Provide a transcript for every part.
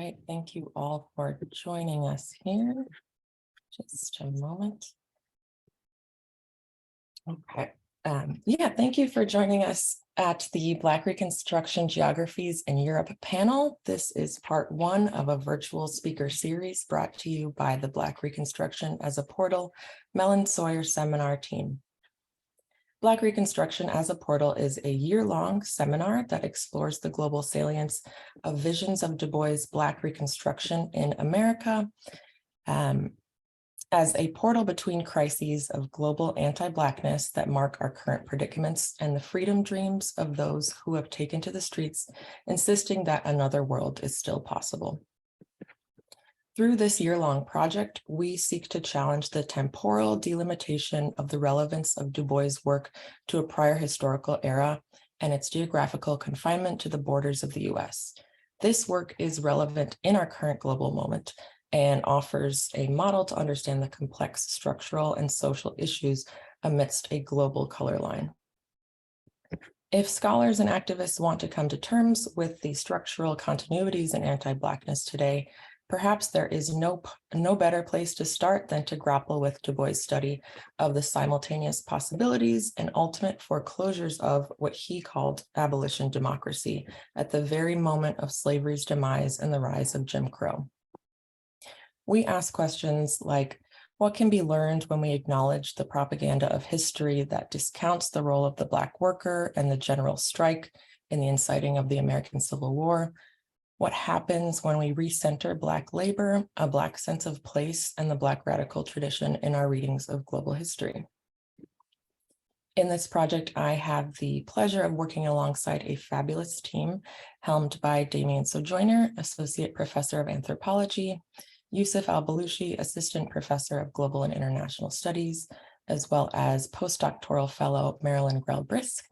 right, thank you all for joining us here. Just a moment. Okay, yeah, thank you for joining us at the Black Reconstruction Geographies in Europe panel. This is part one of a virtual speaker series brought to you by the Black Reconstruction as a Portal Mellon Sawyer seminar team. Black Reconstruction as a Portal is a year-long seminar that explores the global salience of visions of Du Bois' Black Reconstruction in America as a portal between crises of global anti-Blackness that mark our current predicaments and the freedom dreams of those who have taken to the streets, insisting that another world is still possible. Through this year-long project, we seek to challenge the temporal delimitation of the relevance of Du Bois' work to a prior historical era and its geographical confinement to the borders of the US. This work is relevant in our current global moment and offers a model to understand the complex structural and social issues amidst a global color line. If scholars and activists want to come to terms with the structural continuities in anti-Blackness today, perhaps there is no better place to start than to grapple with Du Bois' study of the simultaneous possibilities and ultimate foreclosures of what he called abolition democracy at the very moment of slavery's demise and the rise of Jim Crow. We ask questions like, what can be learned when we acknowledge the propaganda of history that discounts the role of the Black worker and the general strike in the inciting of the American Civil War? What happens when we recenter Black labor, a Black sense of place, and the Black radical tradition in our readings of global history? In this project, I have the pleasure of working alongside a fabulous team helmed by Damien Sojourner, Associate Professor of Anthropology, Yusuf Al-Balushi, Assistant Professor of Global and International Studies, as well as postdoctoral fellow Marilyn Grell-Brisk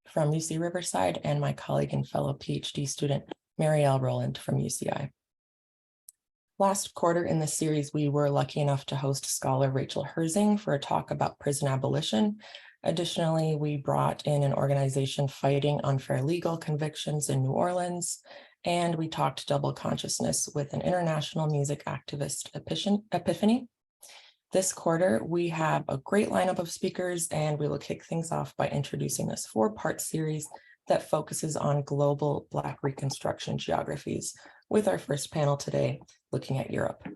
from UC Riverside, and my colleague and fellow PhD student, Marielle Roland from UCI. Last quarter in the series, we were lucky enough to host scholar Rachel Herzing for a talk about prison abolition. Additionally, we brought in an organization fighting unfair legal convictions in New Orleans, and we talked double consciousness with an international music activist, Epiphany. This quarter, we have a great lineup of speakers, and we will kick things off by introducing this four-part series that focuses on global Black Reconstruction geographies, with our first panel today looking at Europe.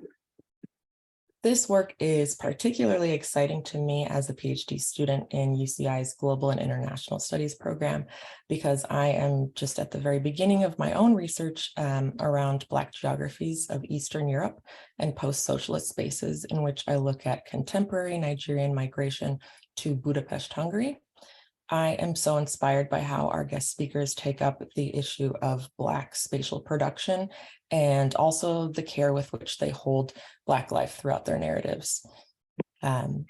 This work is particularly exciting to me as a PhD student in UCI's Global and International Studies program, because I am just at the very beginning of my own research around Black geographies of Eastern Europe and post-socialist spaces, in which I look at contemporary Nigerian migration to Budapest, Hungary. I am so inspired by how our guest speakers take up the issue of Black spatial production and also the care with which they hold Black life throughout their narratives. One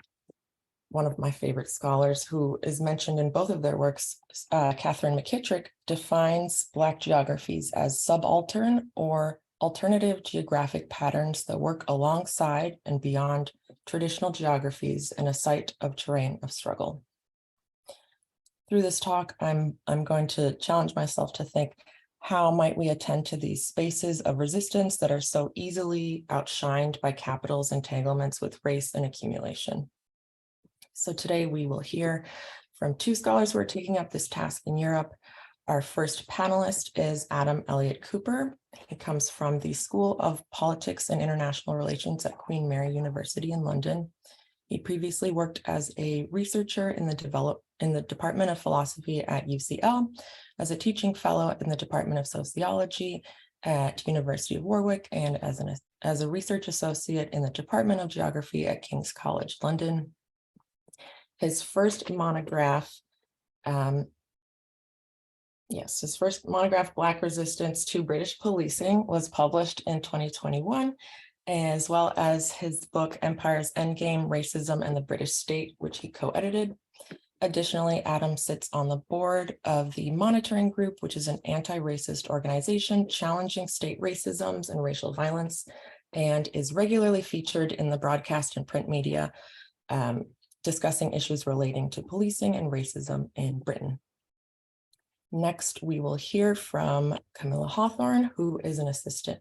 of my favorite scholars who is mentioned in both of their works, Catherine McKittrick, defines Black geographies as subaltern or alternative geographic patterns that work alongside and beyond traditional geographies in a site of terrain of struggle. Through this talk, I'm going to challenge myself to think, how might we attend to these spaces of resistance that are so easily outshined by capital's entanglements with race and accumulation? So today we will hear from two scholars who are taking up this task in Europe. Our first panelist is Adam Elliott Cooper. He comes from the School of Politics and International Relations at Queen Mary University in London. He previously worked as a researcher in the Department of Philosophy at UCL, as a teaching fellow in the Department of Sociology at University of Warwick, and as a research associate in the Department of Geography at King's College London. His first monograph, Black Resistance to British Policing, was published in 2021, as well as his book, Empire's Endgame, Racism and the British State, which he co-edited. Additionally, Adam sits on the board of the Monitoring Group, which is an anti-racist organization challenging state racisms and racial violence, and is regularly featured in the broadcast and print media, discussing issues relating to policing and racism in Britain. Next, we will hear from Camilla Hawthorne, who is an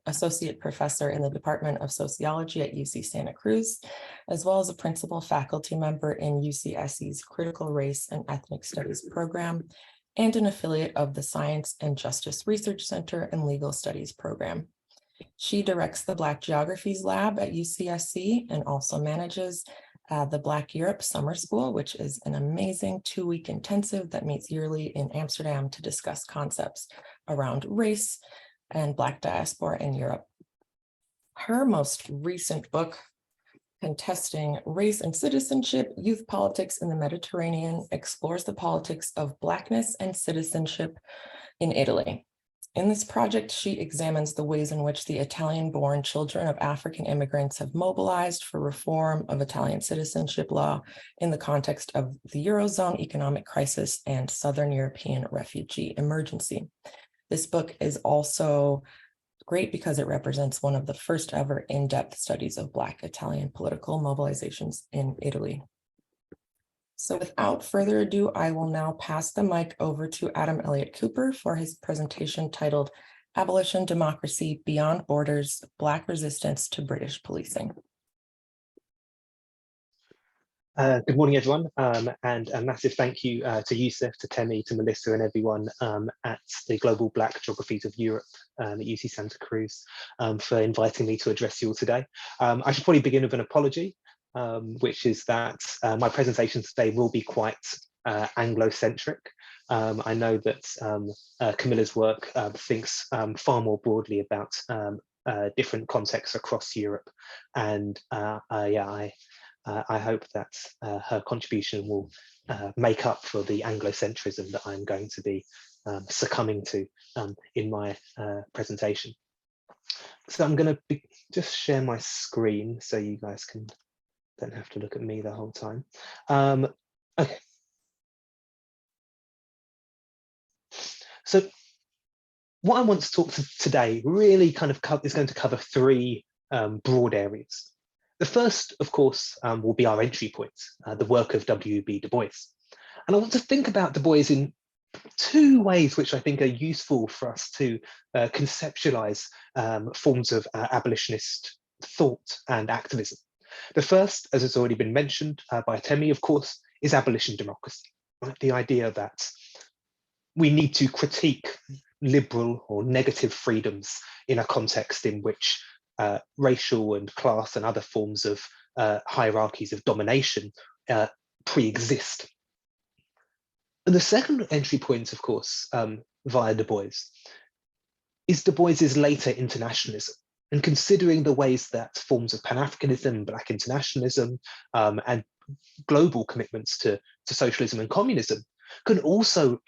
associate professor in the Department of Sociology at UC Santa Cruz, as well as a principal faculty member in UCSC's Critical Race and Ethnic Studies program, and an affiliate of the Science and Justice Research Center and Legal Studies program. She directs the Black Geographies Lab at UCSC and also manages the Black Europe Summer School, which is an amazing 2-week intensive that meets yearly in Amsterdam to discuss concepts around race and Black diaspora in Europe. Her most recent book, Contesting Race and Citizenship, Youth Politics in the Mediterranean, explores the politics of Blackness and citizenship in Italy. In this project, she examines the ways in which the Italian-born children of African immigrants have mobilized for reform of Italian citizenship law in the context of the Eurozone economic crisis and Southern European refugee emergency. This book is also great because it represents one of the first ever in-depth studies of Black Italian political mobilizations in Italy. So without further ado, I will now pass the mic over to Adam Elliott Cooper for his presentation titled Abolition, Democracy, Beyond Borders, Black Resistance to British Policing. Good morning, everyone, and a massive thank you to Yusuf, to Temi, to Melissa, and everyone at the Global Black Geographies of Europe at UC Santa Cruz for inviting me to address you all today. I should probably begin with an apology, which is that my presentation today will be quite Anglo-centric. I know that Camilla's work thinks far more broadly about different contexts across Europe, and I hope that her contribution will make up for the Anglo-centrism that I'm going to be succumbing to in my presentation. So I'm going to just share my screen so you guys don't have to look at me the whole time. Okay. So what I want to talk to today really kind of is going to cover 3 broad areas. The first, of course, will be our entry point, the work of W.B. Du Bois. And I want to think about Du Bois in 2 ways which I think are useful for us to conceptualize forms of abolitionist thought and activism. The first, as has already been mentioned by Temi, of course, is abolition democracy, right? The idea that we need to critique liberal or negative freedoms in a context in which racial and class and other forms of hierarchies of domination pre-exist. And the second entry point, of course, via Du Bois, is Du Bois's later internationalism, and considering the ways that forms of Pan-Africanism, Black internationalism, and global commitments to socialism and communism can also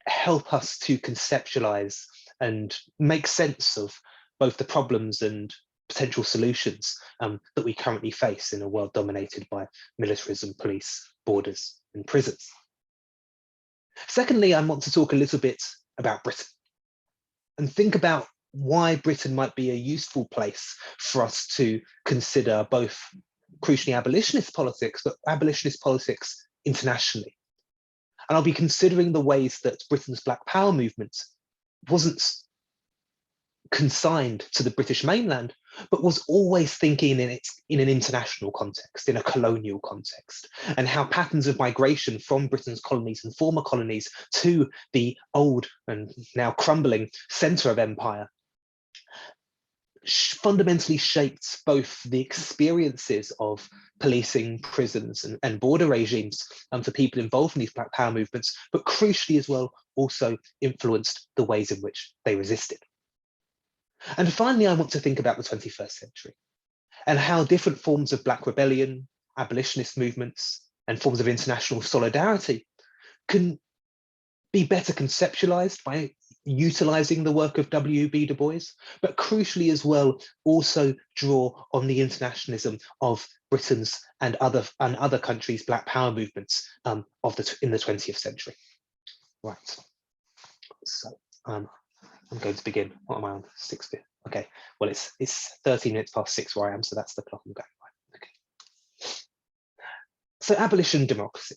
help us to conceptualize and make sense of both the problems and potential solutions that we currently face in a world dominated by militarism, police, borders, and prisons. Secondly, I want to talk a little bit about Britain and think about why Britain might be a useful place for us to consider both crucially abolitionist politics, but abolitionist politics internationally. And I'll be considering the ways that Britain's Black Power movement wasn't consigned to the British mainland, but was always thinking in an international context, in a colonial context, and how patterns of migration from Britain's colonies and former colonies to the old and now crumbling centre of empire fundamentally shaped both the experiences of policing, prisons, and border regimes for people involved in these Black Power movements, but crucially as well also influenced the ways in which they resisted. And finally, I want to think about the 21st century and how different forms of Black rebellion, abolitionist movements, and forms of international solidarity can be better conceptualized by utilizing the work of W.B. Du Bois, but crucially as well, also draw on the internationalism of Britain's and other countries' Black Power movements in the 20th century. Right, so I'm going to begin. What am I on? 6th. Okay. Well, it's 13 minutes past 6 where I am, so that's the clock I'm going by. Okay. So abolition democracy.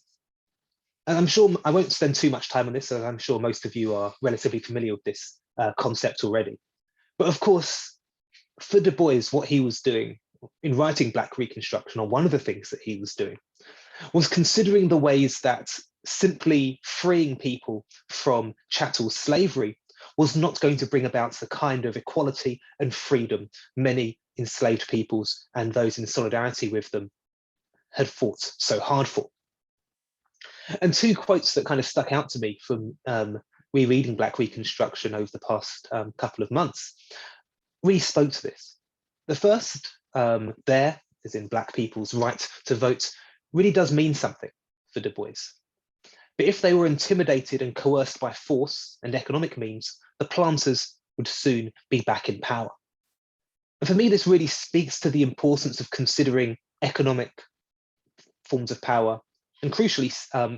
And I'm sure I won't spend too much time on this, as I'm sure most of you are relatively familiar with this concept already. But of course, for Du Bois, what he was doing in writing Black Reconstruction, or one of the things that he was doing, was considering the ways that simply freeing people from chattel slavery was not going to bring about the kind of equality and freedom many enslaved peoples and those in solidarity with them had fought so hard for. And two quotes that kind of stuck out to me from rereading Black Reconstruction over the past couple of months really spoke to this. The first there, as in Black people's right to vote, really does mean something for Du Bois. But if they were intimidated and coerced by force and economic means, the planters would soon be back in power. And for me, this really speaks to the importance of considering economic forms of power and crucially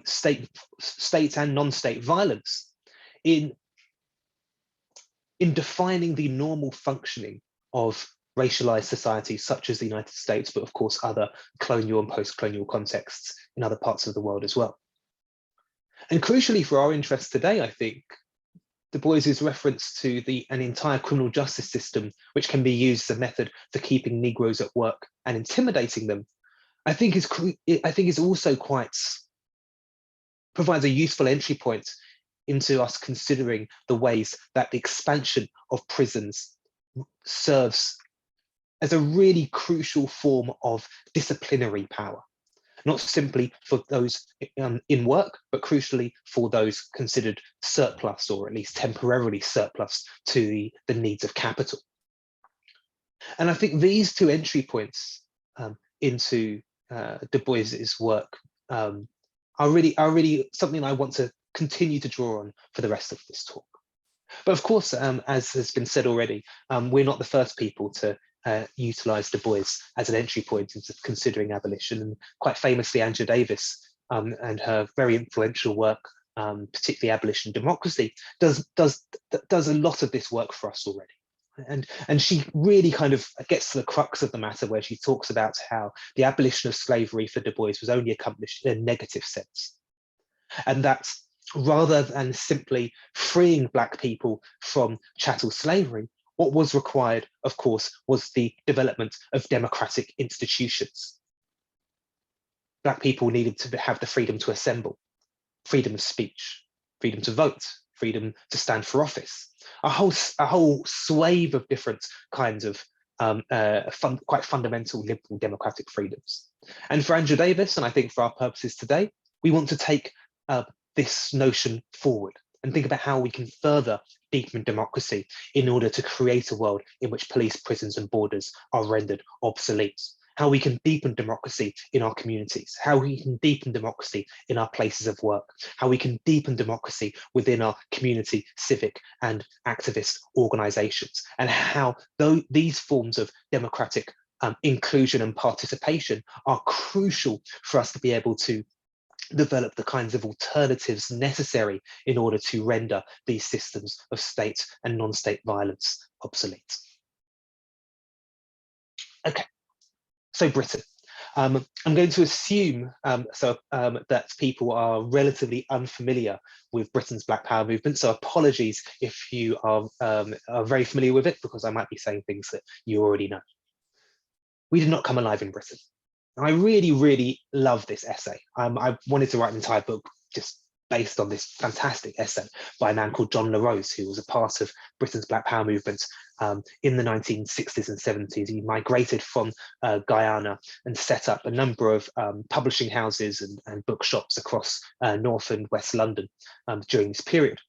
state and non-state violence in defining the normal functioning of racialized societies such as the United States, but of course other colonial and post-colonial contexts in other parts of the world as well. And crucially for our interests today, I think, Du Bois's reference to an entire criminal justice system, which can be used as a method for keeping Negroes at work and intimidating them, I think is also provides a useful entry point into us considering the ways that the expansion of prisons serves as a really crucial form of disciplinary power, not simply for those in work, but crucially for those considered surplus, or at least temporarily surplus to the needs of capital. And I think these two entry points into Du Bois's work are really something I want to continue to draw on for the rest of this talk. But of course, as has been said already, we're not the first people to utilize Du Bois as an entry point into considering abolition. And quite famously, Angela Davis and her very influential work, particularly Abolition Democracy, does a lot of this work for us already. And she really kind of gets to the crux of the matter, where she talks about how the abolition of slavery for Du Bois was only accomplished in a negative sense. And that rather than simply freeing Black people from chattel slavery, what was required, of course, was the development of democratic institutions. Black people needed to have the freedom to assemble, freedom of speech, freedom to vote, freedom to stand for office, a whole swathe of different kinds of quite fundamental liberal democratic freedoms. And for Angela Davis, and I think for our purposes today, we want to take this notion forward and think about how we can further deepen democracy in order to create a world in which police, prisons, and borders are rendered obsolete. How we can deepen democracy in our communities, how we can deepen democracy in our places of work, how we can deepen democracy within our community, civic, and activist organizations, and how these forms of democratic inclusion and participation are crucial for us to be able to develop the kinds of alternatives necessary in order to render these systems of state and non-state violence obsolete. Okay, so Britain. I'm going to assume that people are relatively unfamiliar with Britain's Black Power movement, so apologies if you are very familiar with it, because I might be saying things that you already know. We did not come alive in Britain. And I really, really love this essay. I wanted to write an entire book just based on this fantastic essay by a man called John LaRose, who was a part of Britain's Black Power movement in the 1960s and 70s. He migrated from Guyana and set up a number of publishing houses and bookshops across North and West London during this period.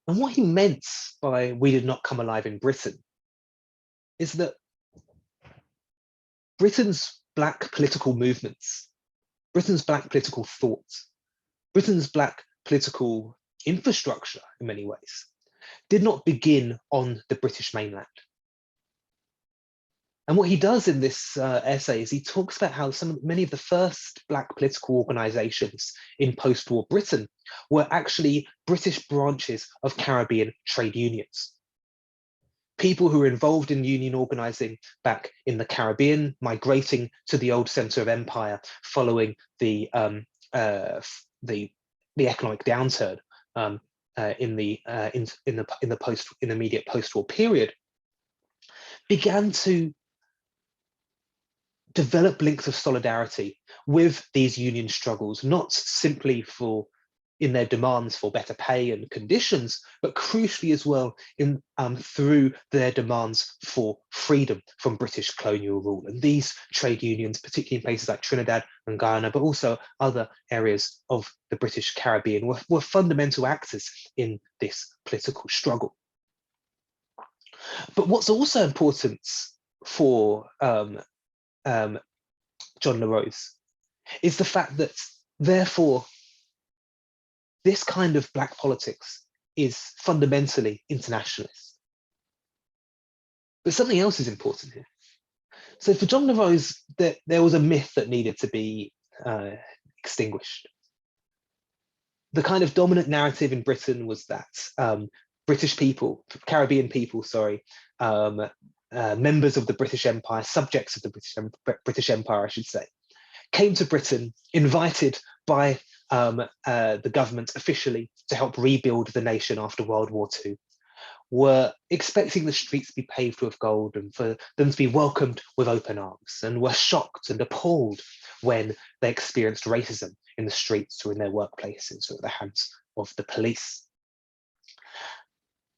And what he meant by "we did not come alive in Britain" is that Britain's Black political movements, Britain's Black political thought, Britain's Black political infrastructure in many ways, did not begin on the British mainland. And what he does in this essay is he talks about how many of the first Black political organizations in post-war Britain were actually British branches of Caribbean trade unions. People who were involved in union organizing back in the Caribbean, migrating to the old center of empire following the the economic downturn in the immediate post-war period, began to develop links of solidarity with these union struggles, not simply in their demands for better pay and conditions, but crucially as well through their demands for freedom from British colonial rule. And these trade unions, particularly in places like Trinidad and Guyana, but also other areas of the British Caribbean, were fundamental actors in this political struggle. But what's also important for John La Rose is the fact that, therefore, this kind of Black politics is fundamentally internationalist. But something else is important here. So for John La Rose, there was a myth that needed to be extinguished. The kind of dominant narrative in Britain was that British people, Caribbean people, sorry, members of the British Empire, subjects of the British Empire, I should say, came to Britain, invited by the government officially to help rebuild the nation after World War II, were expecting the streets to be paved with gold and for them to be welcomed with open arms, and were shocked and appalled when they experienced racism in the streets or in their workplaces or at the hands of the police.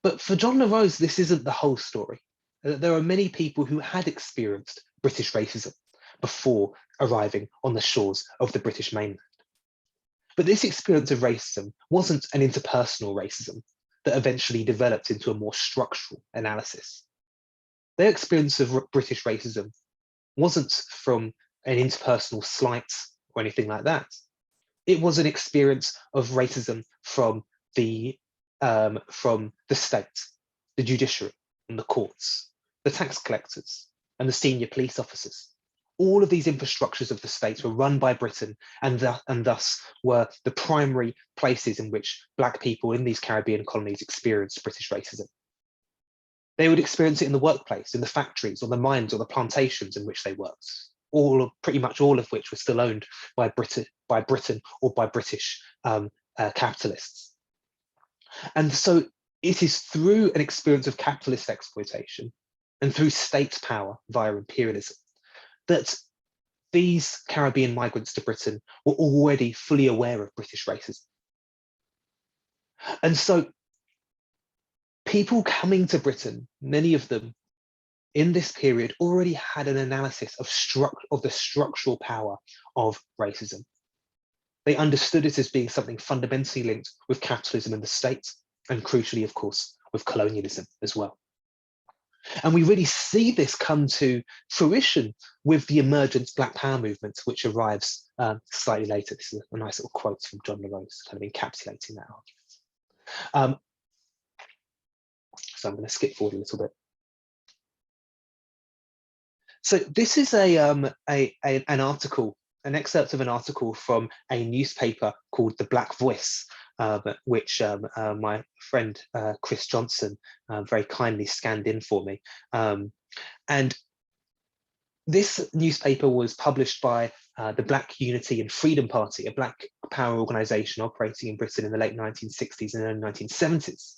But for John La Rose, this isn't the whole story. There are many people who had experienced British racism before arriving on the shores of the British mainland. But this experience of racism wasn't an interpersonal racism that eventually developed into a more structural analysis. Their experience of British racism wasn't from an interpersonal slight or anything like that. It was an experience of racism from the state, the judiciary and the courts, the tax collectors and the senior police officers. All of these infrastructures of the state were run by Britain and thus were the primary places in which Black people in these Caribbean colonies experienced British racism. They would experience it in the workplace, in the factories, or the mines, or the plantations in which they worked, pretty much all of which were still owned by Britain or by British capitalists. And so it is through an experience of capitalist exploitation and through state power via imperialism that these Caribbean migrants to Britain were already fully aware of British racism. And so people coming to Britain, many of them in this period, already had an analysis of the structural power of racism. They understood it as being something fundamentally linked with capitalism and the state, and crucially, of course, with colonialism as well. And we really see this come to fruition with the emergent Black Power movement, which arrives slightly later. This is a nice little quote from John La Rose, kind of encapsulating that argument. So I'm going to skip forward a little bit. So this is an article, an excerpt of an article from a newspaper called The Black Voice, which my friend Chris Johnson very kindly scanned in for me. And this newspaper was published by the Black Unity and Freedom Party, a Black power organisation operating in Britain in the late 1960s and early 1970s.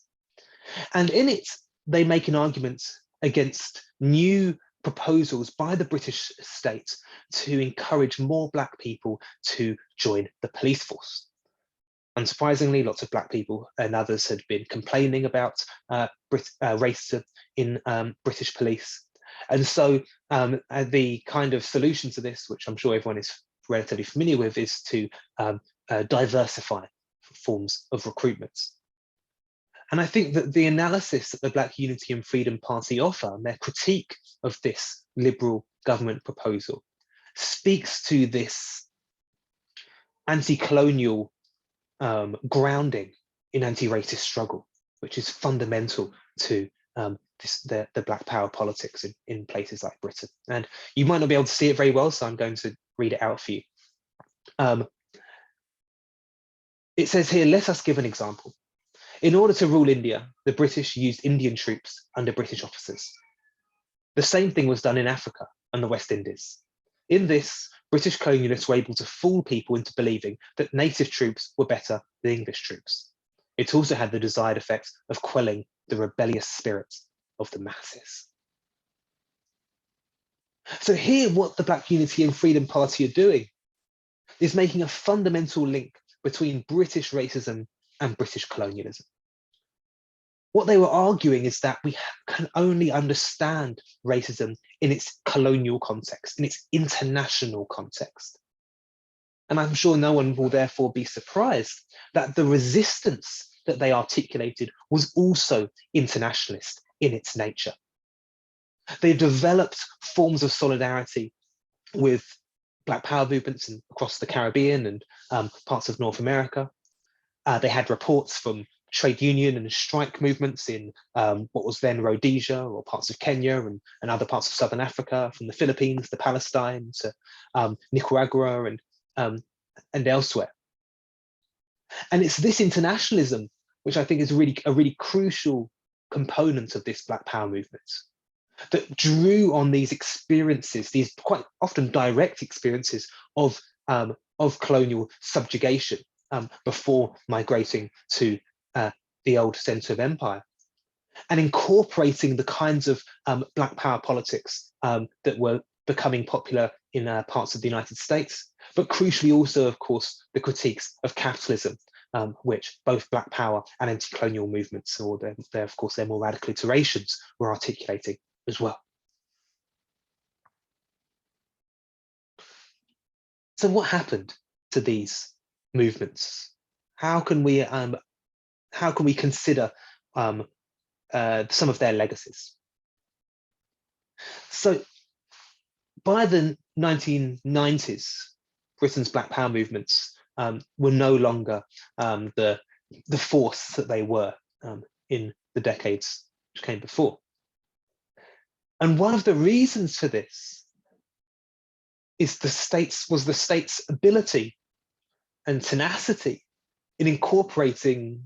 And in it, they make an argument against new proposals by the British state to encourage more Black people to join the police force. Unsurprisingly, lots of Black people and others had been complaining about racism in British police. And so the kind of solution to this, which I'm sure everyone is relatively familiar with, is to diversify forms of recruitment. And I think that the analysis that the Black Unity and Freedom Party offer, and their critique of this liberal government proposal, speaks to this anti-colonial grounding in anti-racist struggle, which is fundamental to the Black Power politics in places like Britain. And you might not be able to see it very well, so I'm going to read it out for you. It says here, let us give an example. In order to rule India, the British used Indian troops under British officers. The same thing was done in Africa and the West Indies. In this, British colonialists were able to fool people into believing that native troops were better than English troops. It also had the desired effect of quelling the rebellious spirit of the masses. So here, what the Black Unity and Freedom Party are doing is making a fundamental link between British racism and British colonialism. What they were arguing is that we can only understand racism in its colonial context, in its international context. And I'm sure no one will therefore be surprised that the resistance that they articulated was also internationalist in its nature. They developed forms of solidarity with Black Power movements across the Caribbean and parts of North America. They had reports from trade union and strike movements in what was then Rhodesia or parts of Kenya and other parts of Southern Africa, from the Philippines to Palestine to Nicaragua and elsewhere. And it's this internationalism which I think is really a really crucial component of this Black Power movement, that drew on these experiences, these quite often direct experiences of colonial subjugation before migrating to the old centre of empire, and incorporating the kinds of Black Power politics that were becoming popular in parts of the United States, but crucially also, of course, the critiques of capitalism, which both Black Power and anti-colonial movements, or of course their more radical iterations, were articulating as well. So what happened to these movements? How can we consider some of their legacies? So by the 1990s, Britain's Black Power movements were no longer the force that they were in the decades which came before. And one of the reasons for this is the state's ability and tenacity in incorporating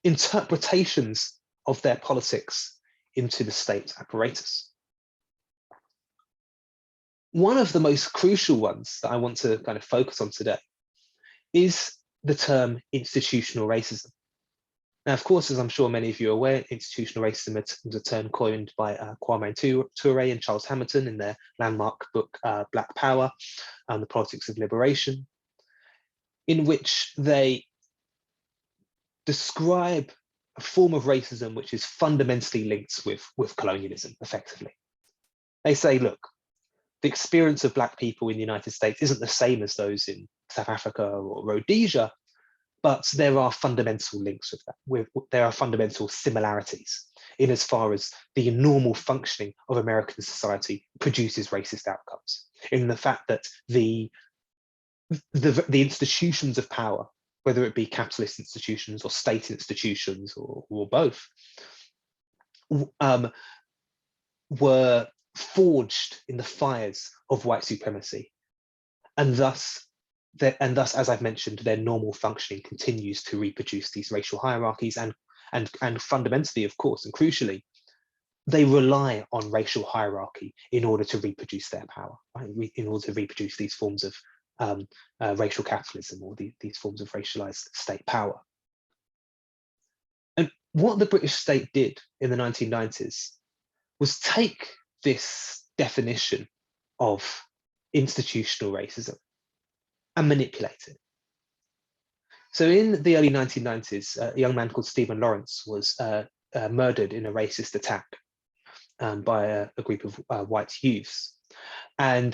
interpretations of their politics into the state apparatus. One of the most crucial ones that I want to kind of focus on today is the term institutional racism. Now, of course, as I'm sure many of you are aware, institutional racism was a term coined by Kwame Ture and Charles Hamilton in their landmark book, Black Power, The Politics of Liberation, in which they describe a form of racism which is fundamentally linked with colonialism, effectively. They say, look, the experience of Black people in the United States isn't the same as those in South Africa or Rhodesia, but there are fundamental links with that. There are fundamental similarities in as far as the normal functioning of American society produces racist outcomes, in the fact that the institutions of power, whether it be capitalist institutions or state institutions or both, were forged in the fires of white supremacy, and thus, as I've mentioned, their normal functioning continues to reproduce these racial hierarchies, and fundamentally, of course, and crucially, they rely on racial hierarchy in order to reproduce their power, right? In order to reproduce these forms of racial capitalism, or these forms of racialized state power. And what the British state did in the 1990s was take this definition of institutional racism and manipulate it. So in the early 1990s, a young man called Stephen Lawrence was murdered in a racist attack by a group of white youths. And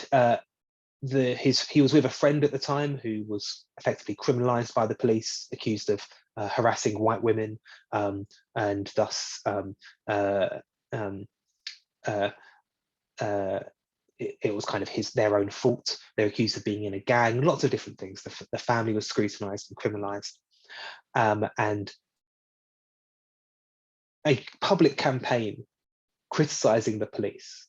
he was with a friend at the time who was effectively criminalized by the police, accused of harassing white women, and thus it was kind of their own fault. They were accused of being in a gang, lots of different things. The family was scrutinized and criminalized. And a public campaign criticizing the police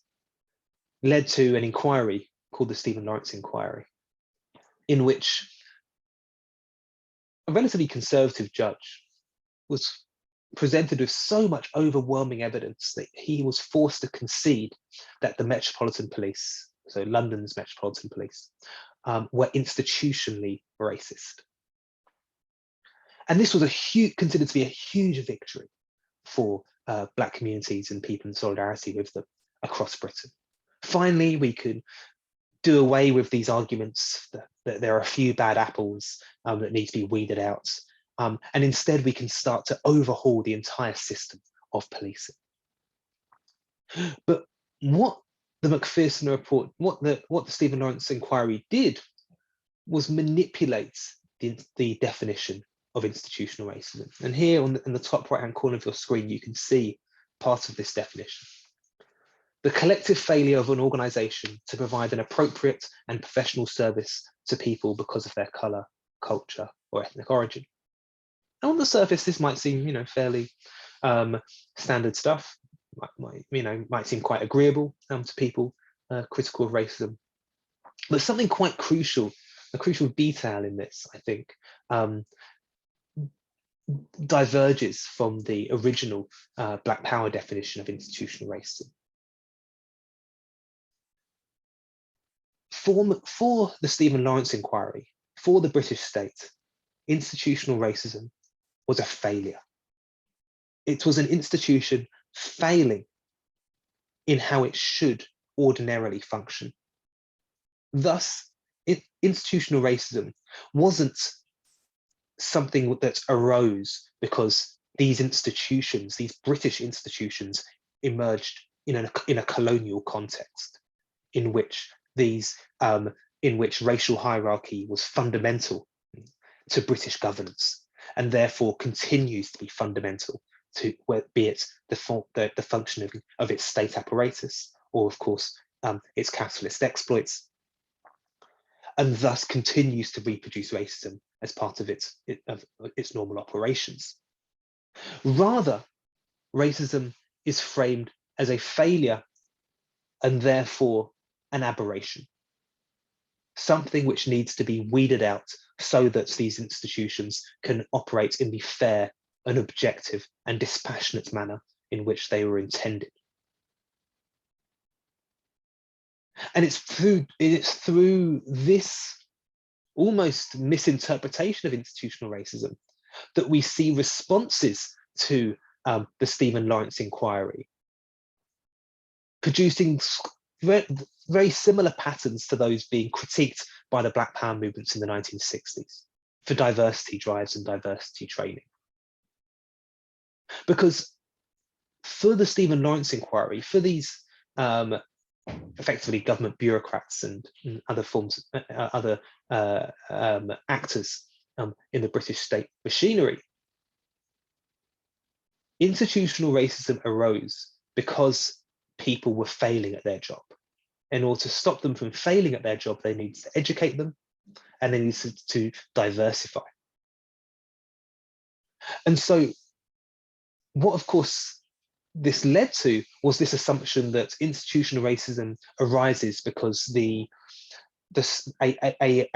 led to an inquiry called the Stephen Lawrence Inquiry, in which a relatively conservative judge was presented with so much overwhelming evidence that he was forced to concede that the Metropolitan Police so London's Metropolitan Police, were institutionally racist. And this was considered to be a huge victory for Black communities and people in solidarity with them across Britain. Finally, we could do away with these arguments that there are a few bad apples that need to be weeded out. And instead, we can start to overhaul the entire system of policing. But what the Macpherson report, what the Stephen Lawrence inquiry did was manipulate the definition of institutional racism. And here in the top right-hand corner of your screen, you can see part of this definition. The collective failure of an organisation to provide an appropriate and professional service to people because of their colour, culture, or ethnic origin. And on the surface, this might seem, fairly standard stuff. Might seem quite agreeable to people critical of racism. But something quite crucial, a crucial detail in this, I think, diverges from the original Black Power definition of institutional racism. For the Stephen Lawrence inquiry, for the British state, institutional racism was a failure. It was an institution failing in how it should ordinarily function. Thus, institutional racism wasn't something that arose because these institutions, these British institutions, emerged in a colonial context in which racial hierarchy was fundamental to British governance and therefore continues to be fundamental to, be it the function of its state apparatus or, of course, its capitalist exploits, and thus continues to reproduce racism as part of its normal operations. Rather, racism is framed as a failure and therefore an aberration, something which needs to be weeded out so that these institutions can operate in the fair and objective and dispassionate manner in which they were intended. And it's through this almost misinterpretation of institutional racism that we see responses to the Stephen Lawrence inquiry, producing very similar patterns to those being critiqued by the Black Power movements in the 1960s for diversity drives and diversity training. Because for the Stephen Lawrence inquiry, for these effectively government bureaucrats and other forms, other actors in the British state machinery, institutional racism arose because people were failing at their job. In order to stop them from failing at their job, they needed to educate them and they needed to diversify. And so what, of course, this led to was this assumption that institutional racism arises because a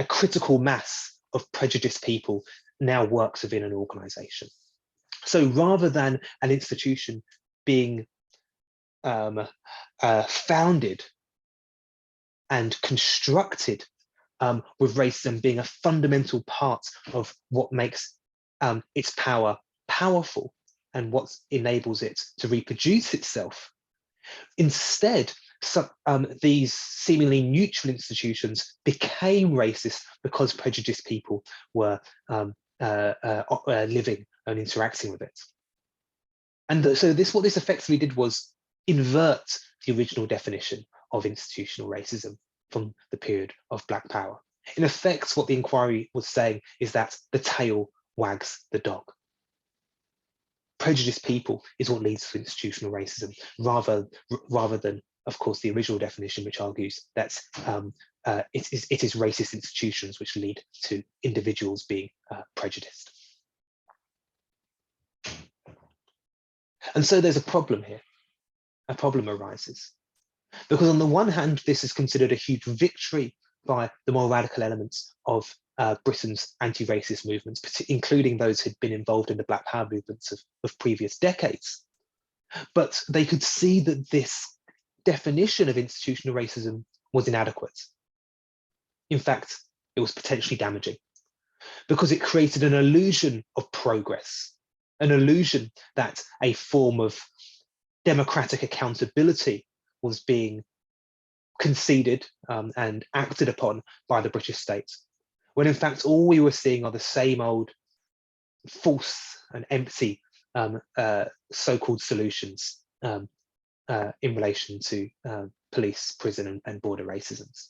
critical mass of prejudiced people now works within an organization. So rather than an institution being founded and constructed with racism being a fundamental part of what makes its power powerful and what enables it to reproduce itself, instead, these seemingly neutral institutions became racist because prejudiced people were living and interacting with it. And so what this effectively did was invert the original definition of institutional racism from the period of Black Power. In effect, what the inquiry was saying is that the tail wags the dog. Prejudiced people is what leads to institutional racism, rather than, of course, the original definition, which argues that it is racist institutions which lead to individuals being prejudiced. And so there's a problem here. A problem arises. Because on the one hand, this is considered a huge victory by the more radical elements of Britain's anti-racist movements, including those who'd been involved in the Black Power movements of previous decades. But they could see that this definition of institutional racism was inadequate. In fact, it was potentially damaging because it created an illusion of progress, an illusion that a form of democratic accountability was being conceded and acted upon by the British state, when in fact all we were seeing are the same old false and empty so-called solutions in relation to police, prison, and border racisms.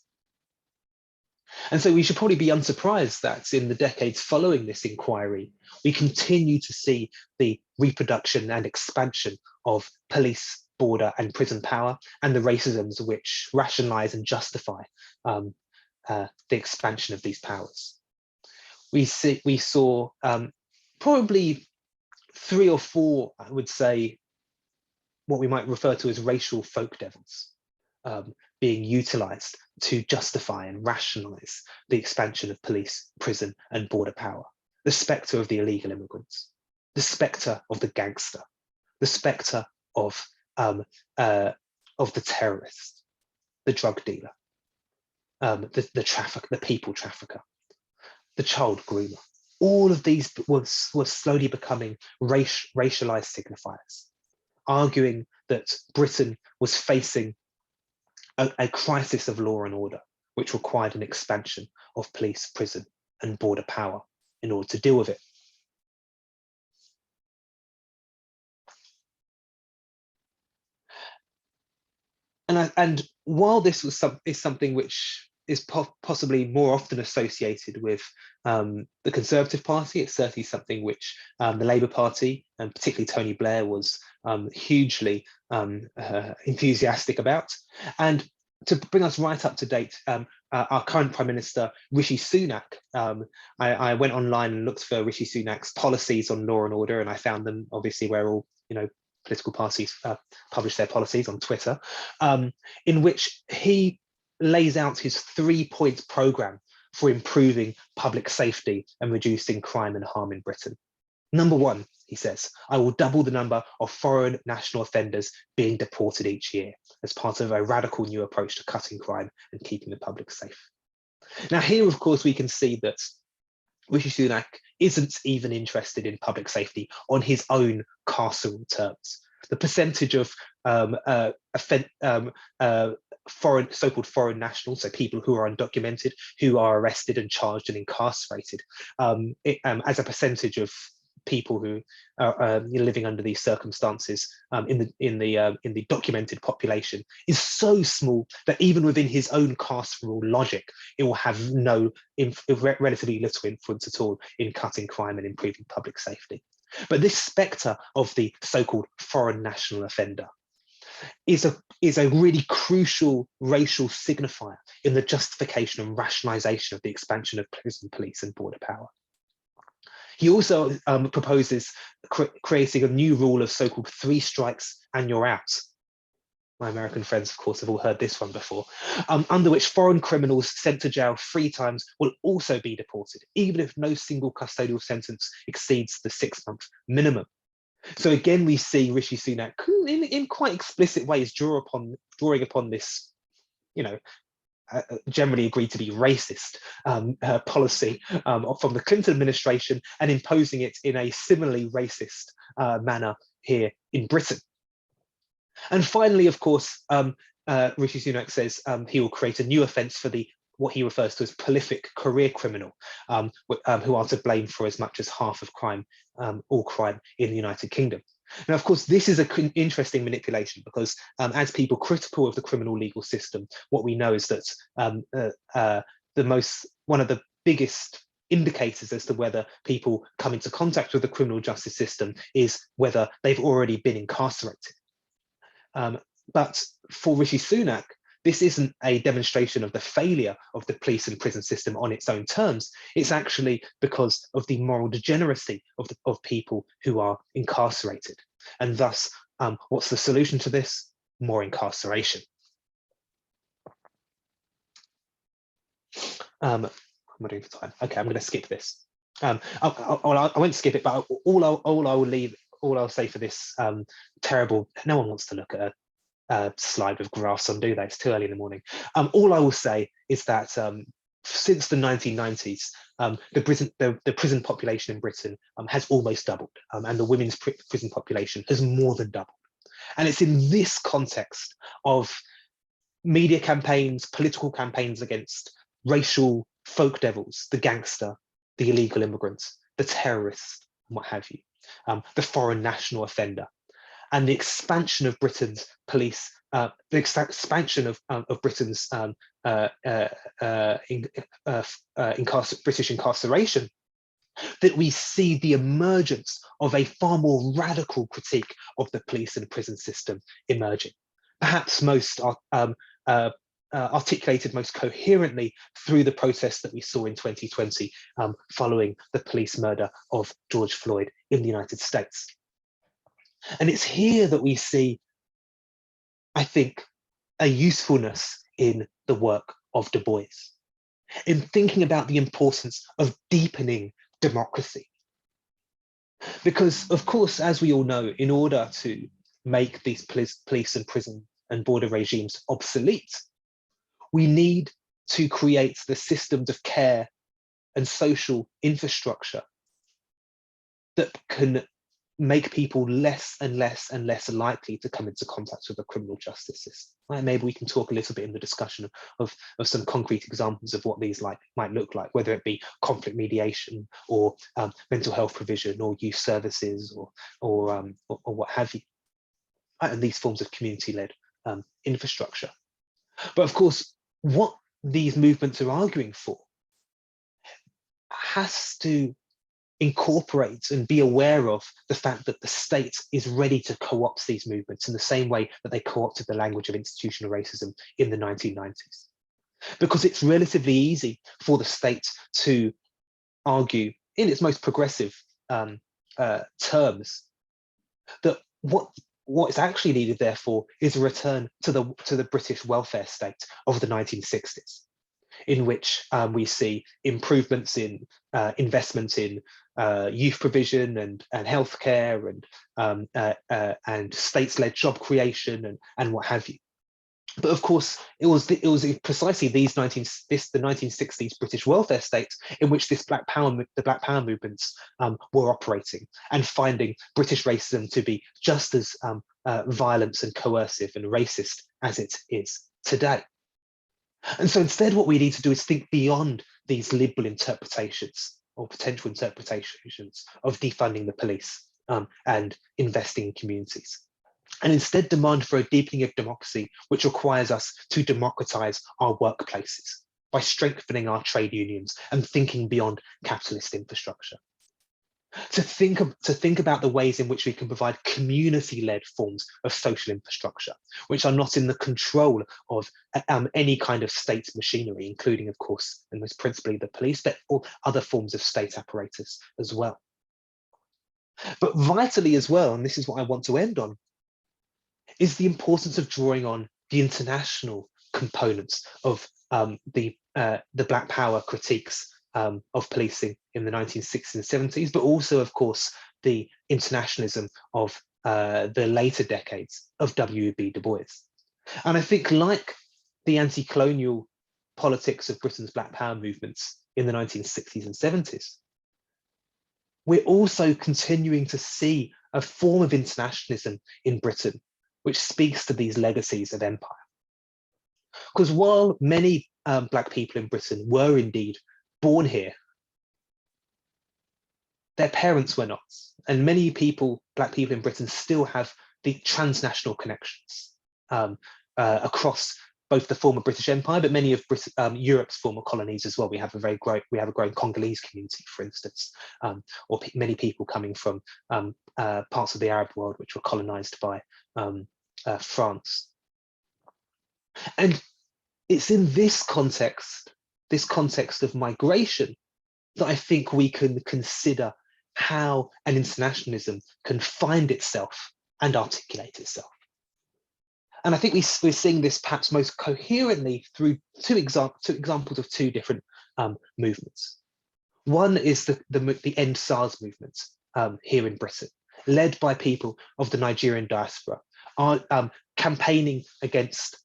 And so we should probably be unsurprised that in the decades following this inquiry, we continue to see the reproduction and expansion of police, border, and prison power, and the racisms which rationalize and justify the expansion of these powers. We saw probably 3 or 4, I would say, what we might refer to as racial folk devils being utilized to justify and rationalize the expansion of police, prison, and border power. The spectre of the illegal immigrants, the spectre of the gangster, the spectre of the terrorist, the drug dealer, the people trafficker, the child groomer. All of these were slowly becoming racialized signifiers, arguing that Britain was facing a crisis of law and order, which required an expansion of police, prison, and border power in order to deal with it. And while this was something which is possibly more often associated with the Conservative Party, it's certainly something which the Labour Party, and particularly Tony Blair, was hugely enthusiastic about. And to bring us right up to date, our current Prime Minister, Rishi Sunak, I went online and looked for Rishi Sunak's policies on law and order, and I found them obviously where all political parties publish their policies on Twitter, in which he lays out his 3-point programme for improving public safety and reducing crime and harm in Britain. Number 1, he says, I will double the number of foreign national offenders being deported each year as part of a radical new approach to cutting crime and keeping the public safe. Now here, of course, we can see that Rishi Sunak isn't even interested in public safety on his own carceral terms. The percentage of so-called foreign nationals, so people who are undocumented, who are arrested and charged and incarcerated, as a percentage of people who are living under these circumstances in the documented population, is so small that even within his own carceral logic, it will have relatively little influence at all in cutting crime and improving public safety. But this spectre of the so-called foreign national offender is a really crucial racial signifier in the justification and rationalization of the expansion of prison, police, and border power. He also proposes creating a new rule of so-called 3 strikes and you're out. My American friends, of course, have all heard this one before, under which foreign criminals sent to jail 3 times will also be deported, even if no single custodial sentence exceeds the 6-month minimum. So again, we see Rishi Sunak in quite explicit ways drawing upon this, generally agreed to be racist policy from the Clinton administration and imposing it in a similarly racist manner here in Britain. And finally, of course, Rishi Sunak says he will create a new offence for what he refers to as prolific career criminal, who are to blame for as much as half of all crime in the United Kingdom. Now, of course, this is an interesting manipulation because as people critical of the criminal legal system, what we know is that one of the biggest indicators as to whether people come into contact with the criminal justice system is whether they've already been incarcerated. But for Rishi Sunak, this isn't a demonstration of the failure of the police and prison system on its own terms. It's actually because of the moral degeneracy of people who are incarcerated. And thus, what's the solution to this? More incarceration. What am I doing for time? Okay, I'm going to skip this. I won't skip it, but all I'll say for this terrible, no one wants to look at slide with graphs on, do they? It's too early in the morning. All I will say is that since the 1990s, the prison population in Britain has almost doubled, and the women's prison population has more than doubled. And it's in this context of media campaigns, political campaigns against racial folk devils, the gangster, the illegal immigrants, the terrorist, and what have you, the foreign national offender, and the expansion of Britain's police, the expansion of Britain's British incarceration, that we see the emergence of a far more radical critique of the police and prison system emerging, perhaps most articulated most coherently through the protests that we saw in 2020 following the police murder of George Floyd in the United States. And it's here that we see, I think, a usefulness in the work of Du Bois, in thinking about the importance of deepening democracy. Because, of course, as we all know, in order to make these police and prison and border regimes obsolete, we need to create the systems of care and social infrastructure that can make people less and less and less likely to come into contact with the criminal justice system. Right? Maybe we can talk a little bit in the discussion of some concrete examples of what these might look like, whether it be conflict mediation or mental health provision or youth services or what have you, right? And these forms of community-led infrastructure. But of course, what these movements are arguing for has to incorporate and be aware of the fact that the state is ready to co-opt these movements in the same way that they co-opted the language of institutional racism in the 1990s. Because it's relatively easy for the state to argue in its most progressive terms that what is actually needed, therefore, is a return to the British welfare state of the 1960s, in which we see improvements in investment in youth provision and healthcare and states-led job creation and what have you. But of course, it was precisely the 1960s British welfare state in which the Black Power movements were operating and finding British racism to be just as violent and coercive and racist as it is today. And so instead, what we need to do is think beyond these liberal interpretations or potential interpretations of defunding the police and investing in communities. And instead demand for a deepening of democracy, which requires us to democratize our workplaces by strengthening our trade unions and thinking beyond capitalist infrastructure. To think about the ways in which we can provide community-led forms of social infrastructure, which are not in the control of any kind of state machinery, including, of course, and most principally the police, but all other forms of state apparatus as well. But vitally as well, and this is what I want to end on, is the importance of drawing on the international components of the Black Power critiques of policing in the 1960s and 70s, but also, of course, the internationalism of the later decades of W.E.B. Du Bois. And I think, like the anti-colonial politics of Britain's Black Power movements in the 1960s and 70s, we're also continuing to see a form of internationalism in Britain which speaks to these legacies of empire. Because while many Black people in Britain were indeed born here, their parents were not. And many people, Black people in Britain, still have the transnational connections across both the former British Empire, but many of Europe's former colonies as well. We have a growing Congolese community, for instance, or many people coming from parts of the Arab world which were colonized by France. And it's in this context of migration, that I think we can consider how an internationalism can find itself and articulate itself. And I think we're seeing this perhaps most coherently through two examples of two different movements. One is the End SARS movement here in Britain, led by people of the Nigerian diaspora, campaigning against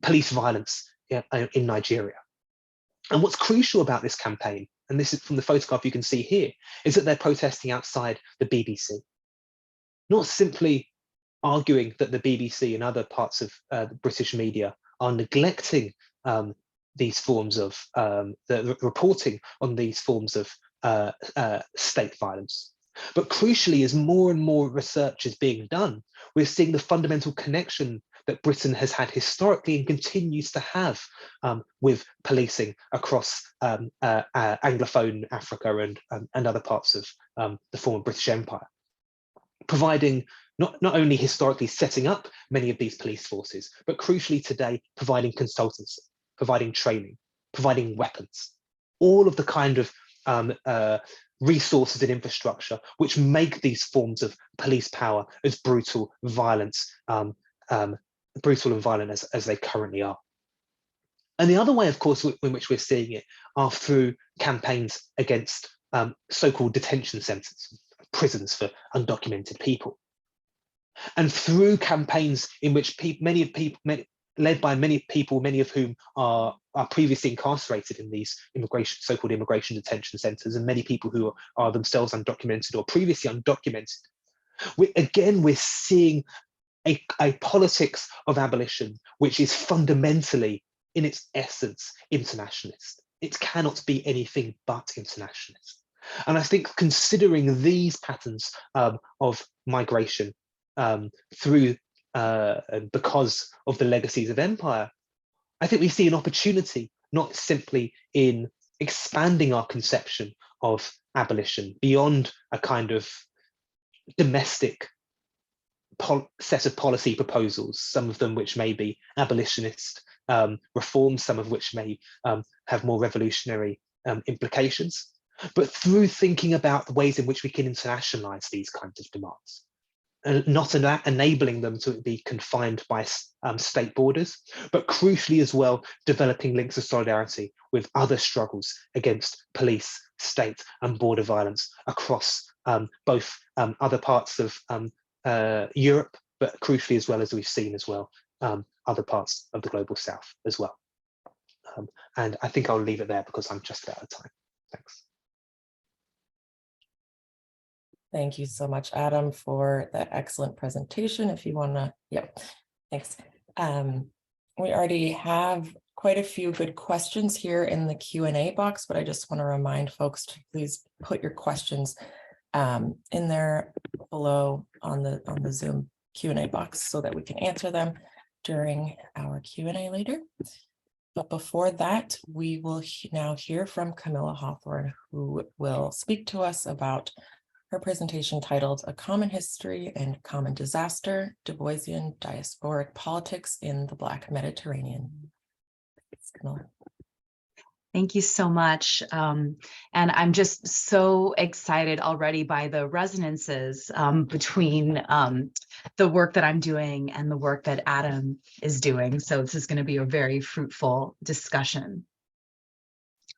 police violence in Nigeria. And what's crucial about this campaign, and this is from the photograph you can see here, is that they're protesting outside the BBC. Not simply arguing that the BBC and other parts of the British media are neglecting these forms of the reporting on these forms of state violence. But crucially, as more and more research is being done, we're seeing the fundamental connection that Britain has had historically and continues to have with policing across Anglophone Africa and other parts of the former British Empire, providing not only historically setting up many of these police forces, but crucially today, providing consultancy, providing training, providing weapons, all of the kind of resources and infrastructure which make these forms of police power as brutal and violent as they currently are. And the other way, of course, in which we're seeing it are through campaigns against so-called detention centres, prisons for undocumented people. And through campaigns in which led by many people, many of whom are previously incarcerated in these so-called immigration detention centres, and many people who are themselves undocumented or previously undocumented. We're seeing a politics of abolition which is fundamentally, in its essence, internationalist. It cannot be anything but internationalist. And I think considering these patterns of migration through because of the legacies of empire, I think we see an opportunity not simply in expanding our conception of abolition beyond a kind of domestic set of policy proposals, some of them which may be abolitionist reforms, some of which may have more revolutionary implications, but through thinking about the ways in which we can internationalize these kinds of demands, and not enabling them to be confined by state borders, but crucially as well, developing links of solidarity with other struggles against police, state and border violence across both other parts of Europe, but crucially as well, as we've seen as well, other parts of the global south as well. And I think I'll leave it there because I'm just out of time. Thanks. Thank you so much, Adam, for that excellent presentation. If you want to, yep, thanks. We already have quite a few good questions here in the Q&A box, but I just want to remind folks to please put your questions in there below on the Zoom Q&A box so that we can answer them during our Q&A later. But before that, we will now hear from Camilla Hawthorne, who will speak to us about her presentation titled A Common History and Common Disaster, Du Boisian Diasporic Politics in the Black Mediterranean. Thanks, Camilla. Thank you so much. And I'm just so excited already by the resonances between the work that I'm doing and the work that Adam is doing. So this is going to be a very fruitful discussion.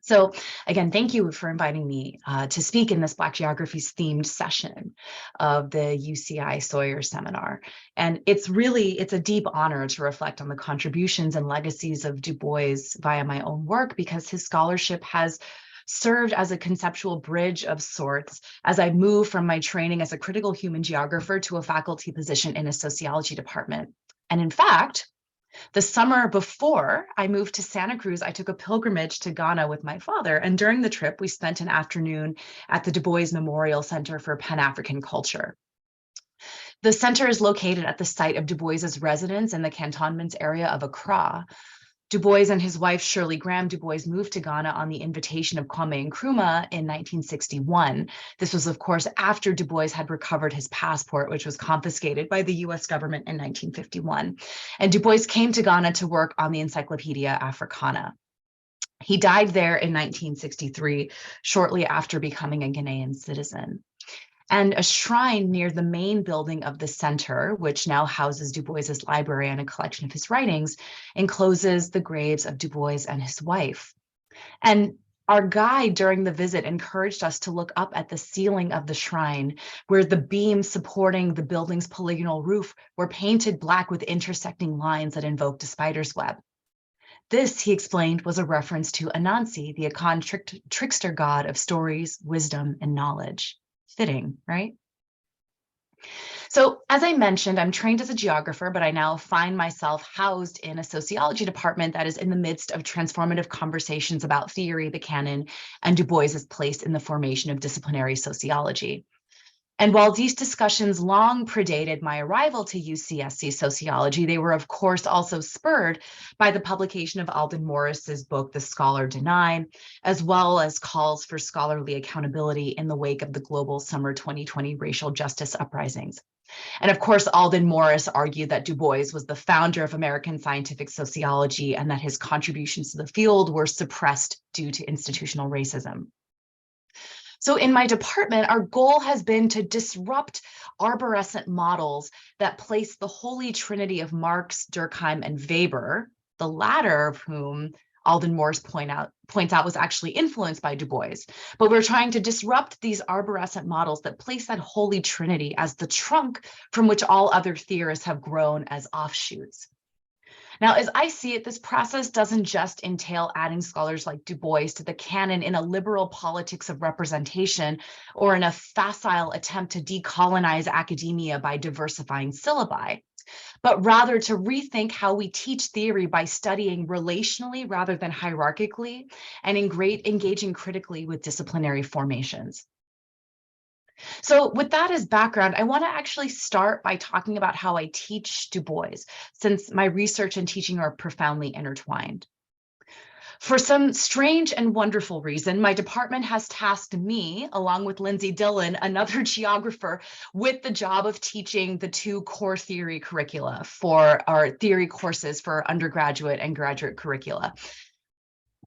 So again, thank you for inviting me to speak in this Black Geographies themed session of the UCI Sawyer seminar. And it's a deep honor to reflect on the contributions and legacies of Du Bois via my own work, because his scholarship has served as a conceptual bridge of sorts as I move from my training as a critical human geographer to a faculty position in a sociology department. And in fact, the summer before I moved to Santa Cruz, I took a pilgrimage to Ghana with my father. And during the trip, we spent an afternoon at the Du Bois Memorial Center for Pan-African Culture. The center is located at the site of Du Bois's residence in the cantonments area of Accra. Du Bois and his wife, Shirley Graham Du Bois, moved to Ghana on the invitation of Kwame Nkrumah in 1961. This was, of course, after Du Bois had recovered his passport, which was confiscated by the US government in 1951. And Du Bois came to Ghana to work on the Encyclopedia Africana. He died there in 1963, shortly after becoming a Ghanaian citizen. And a shrine near the main building of the center, which now houses Du Bois's library and a collection of his writings, encloses the graves of Du Bois and his wife. And Our guide during the visit encouraged us to look up at the ceiling of the shrine, where the beams supporting the building's polygonal roof were painted black with intersecting lines that invoked a spider's web. This, he explained, was a reference to Anansi, the akin trickster god of stories, wisdom, and knowledge. Fitting, right? So as I mentioned, I'm trained as a geographer, but I now find myself housed in a sociology department that is in the midst of transformative conversations about theory, the canon, and Du Bois's place in the formation of disciplinary sociology. And while these discussions long predated my arrival to UCSC sociology, they were of course also spurred by the publication of Alden Morris's book, The Scholar Denied, as well as calls for scholarly accountability in the wake of the global summer 2020 racial justice uprisings. And of course, Alden Morris argued that Du Bois was the founder of American scientific sociology and that his contributions to the field were suppressed due to institutional racism. So in my department, our goal has been to disrupt arborescent models that place the holy trinity of Marx, Durkheim, and Weber, the latter of whom Alden Morris points out was actually influenced by Du Bois. But we're trying to disrupt these arborescent models that place that holy trinity as the trunk from which all other theorists have grown as offshoots. Now, as I see it, this process doesn't just entail adding scholars like Du Bois to the canon in a liberal politics of representation or in a facile attempt to decolonize academia by diversifying syllabi, but rather to rethink how we teach theory by studying relationally rather than hierarchically and engaging critically with disciplinary formations. So with that as background, I want to actually start by talking about how I teach Du Bois, since my research and teaching are profoundly intertwined. For some strange and wonderful reason, my department has tasked me, along with Lindsay Dillon, another geographer, with the job of teaching the two core theory curricula for our theory courses for undergraduate and graduate curricula.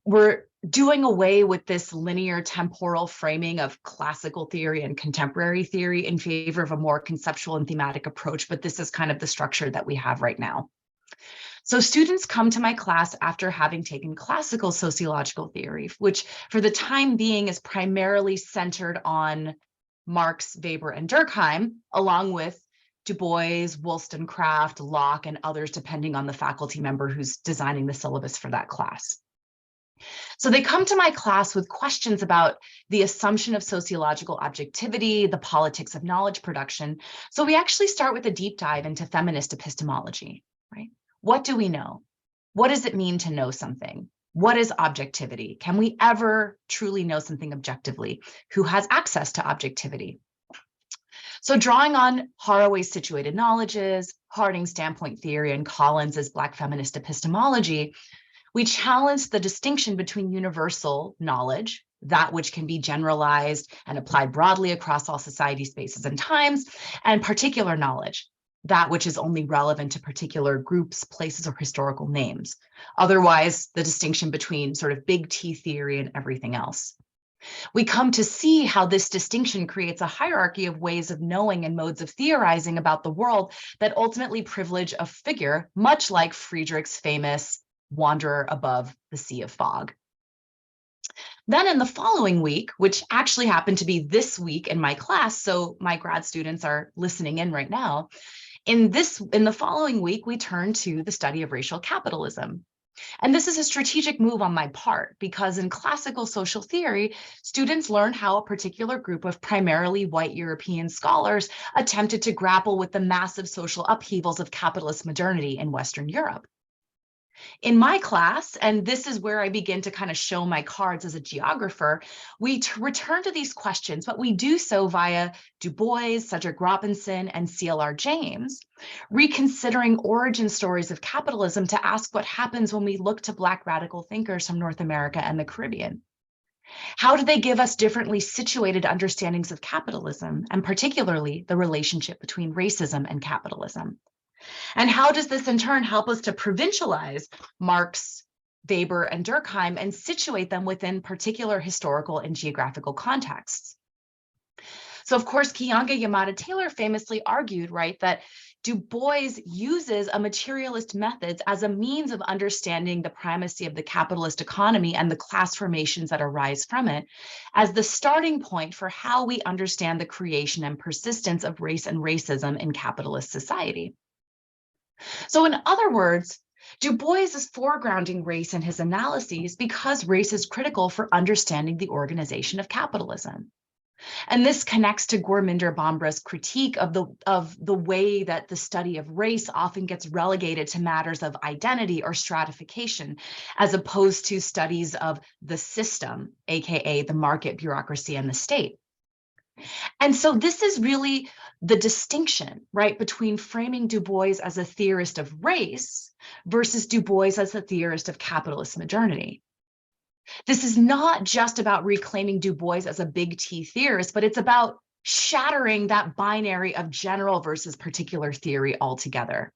We're doing away with this linear temporal framing of classical theory and contemporary theory in favor of a more conceptual and thematic approach, but this is kind of the structure that we have right now. So students come to my class after having taken classical sociological theory, which for the time being is primarily centered on Marx, Weber, and Durkheim, along with Du Bois, Wollstonecraft, Locke, and others, depending on the faculty member who's designing the syllabus for that class. So they come to my class with questions about the assumption of sociological objectivity, the politics of knowledge production. So we actually start with a deep dive into feminist epistemology, right? What do we know? What does it mean to know something? What is objectivity? Can we ever truly know something objectively? Who has access to objectivity? So drawing on Haraway's situated knowledges, Harding's standpoint theory, and Collins's Black feminist epistemology, we challenge the distinction between universal knowledge, that which can be generalized and applied broadly across all society spaces and times, and particular knowledge, that which is only relevant to particular groups, places, or historical names. Otherwise, the distinction between sort of big T theory and everything else. We come to see how this distinction creates a hierarchy of ways of knowing and modes of theorizing about the world that ultimately privilege a figure, much like Friedrich's famous wanderer above the sea of fog. Then in the following week, which actually happened to be this week in my class, so my grad students are listening in right now, in the following week, we turn to the study of racial capitalism. And this is a strategic move on my part because in classical social theory, students learn how a particular group of primarily white European scholars attempted to grapple with the massive social upheavals of capitalist modernity in Western Europe. In my class, and this is where I begin to kind of show my cards as a geographer, we return to these questions, but we do so via Du Bois, Cedric Robinson, and C.L.R. James, reconsidering origin stories of capitalism to ask what happens when we look to Black radical thinkers from North America and the Caribbean. How do they give us differently situated understandings of capitalism, and particularly the relationship between racism and capitalism? And how does this in turn help us to provincialize Marx, Weber, and Durkheim and situate them within particular historical and geographical contexts? So of course, Keeanga-Yamada Taylor famously argued, right, that Du Bois uses a materialist methods as a means of understanding the primacy of the capitalist economy and the class formations that arise from it as the starting point for how we understand the creation and persistence of race and racism in capitalist society. So in other words, Du Bois is foregrounding race in his analyses because race is critical for understanding the organization of capitalism. And this connects to Gurminder Bhambra's critique of the way that the study of race often gets relegated to matters of identity or stratification, as opposed to studies of the system, aka the market, bureaucracy, and the state. And so this is really the distinction, right, between framing Du Bois as a theorist of race versus Du Bois as a theorist of capitalist modernity. This is not just about reclaiming Du Bois as a big T theorist, but it's about shattering that binary of general versus particular theory altogether.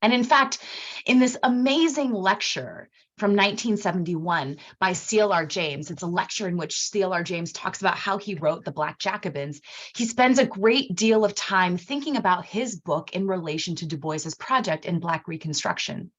And in fact, in this amazing lecture from 1971 by C.L.R. James, it's a lecture in which C.L.R. James talks about how he wrote The Black Jacobins. He spends a great deal of time thinking about his book in relation to Du Bois's project in Black Reconstruction.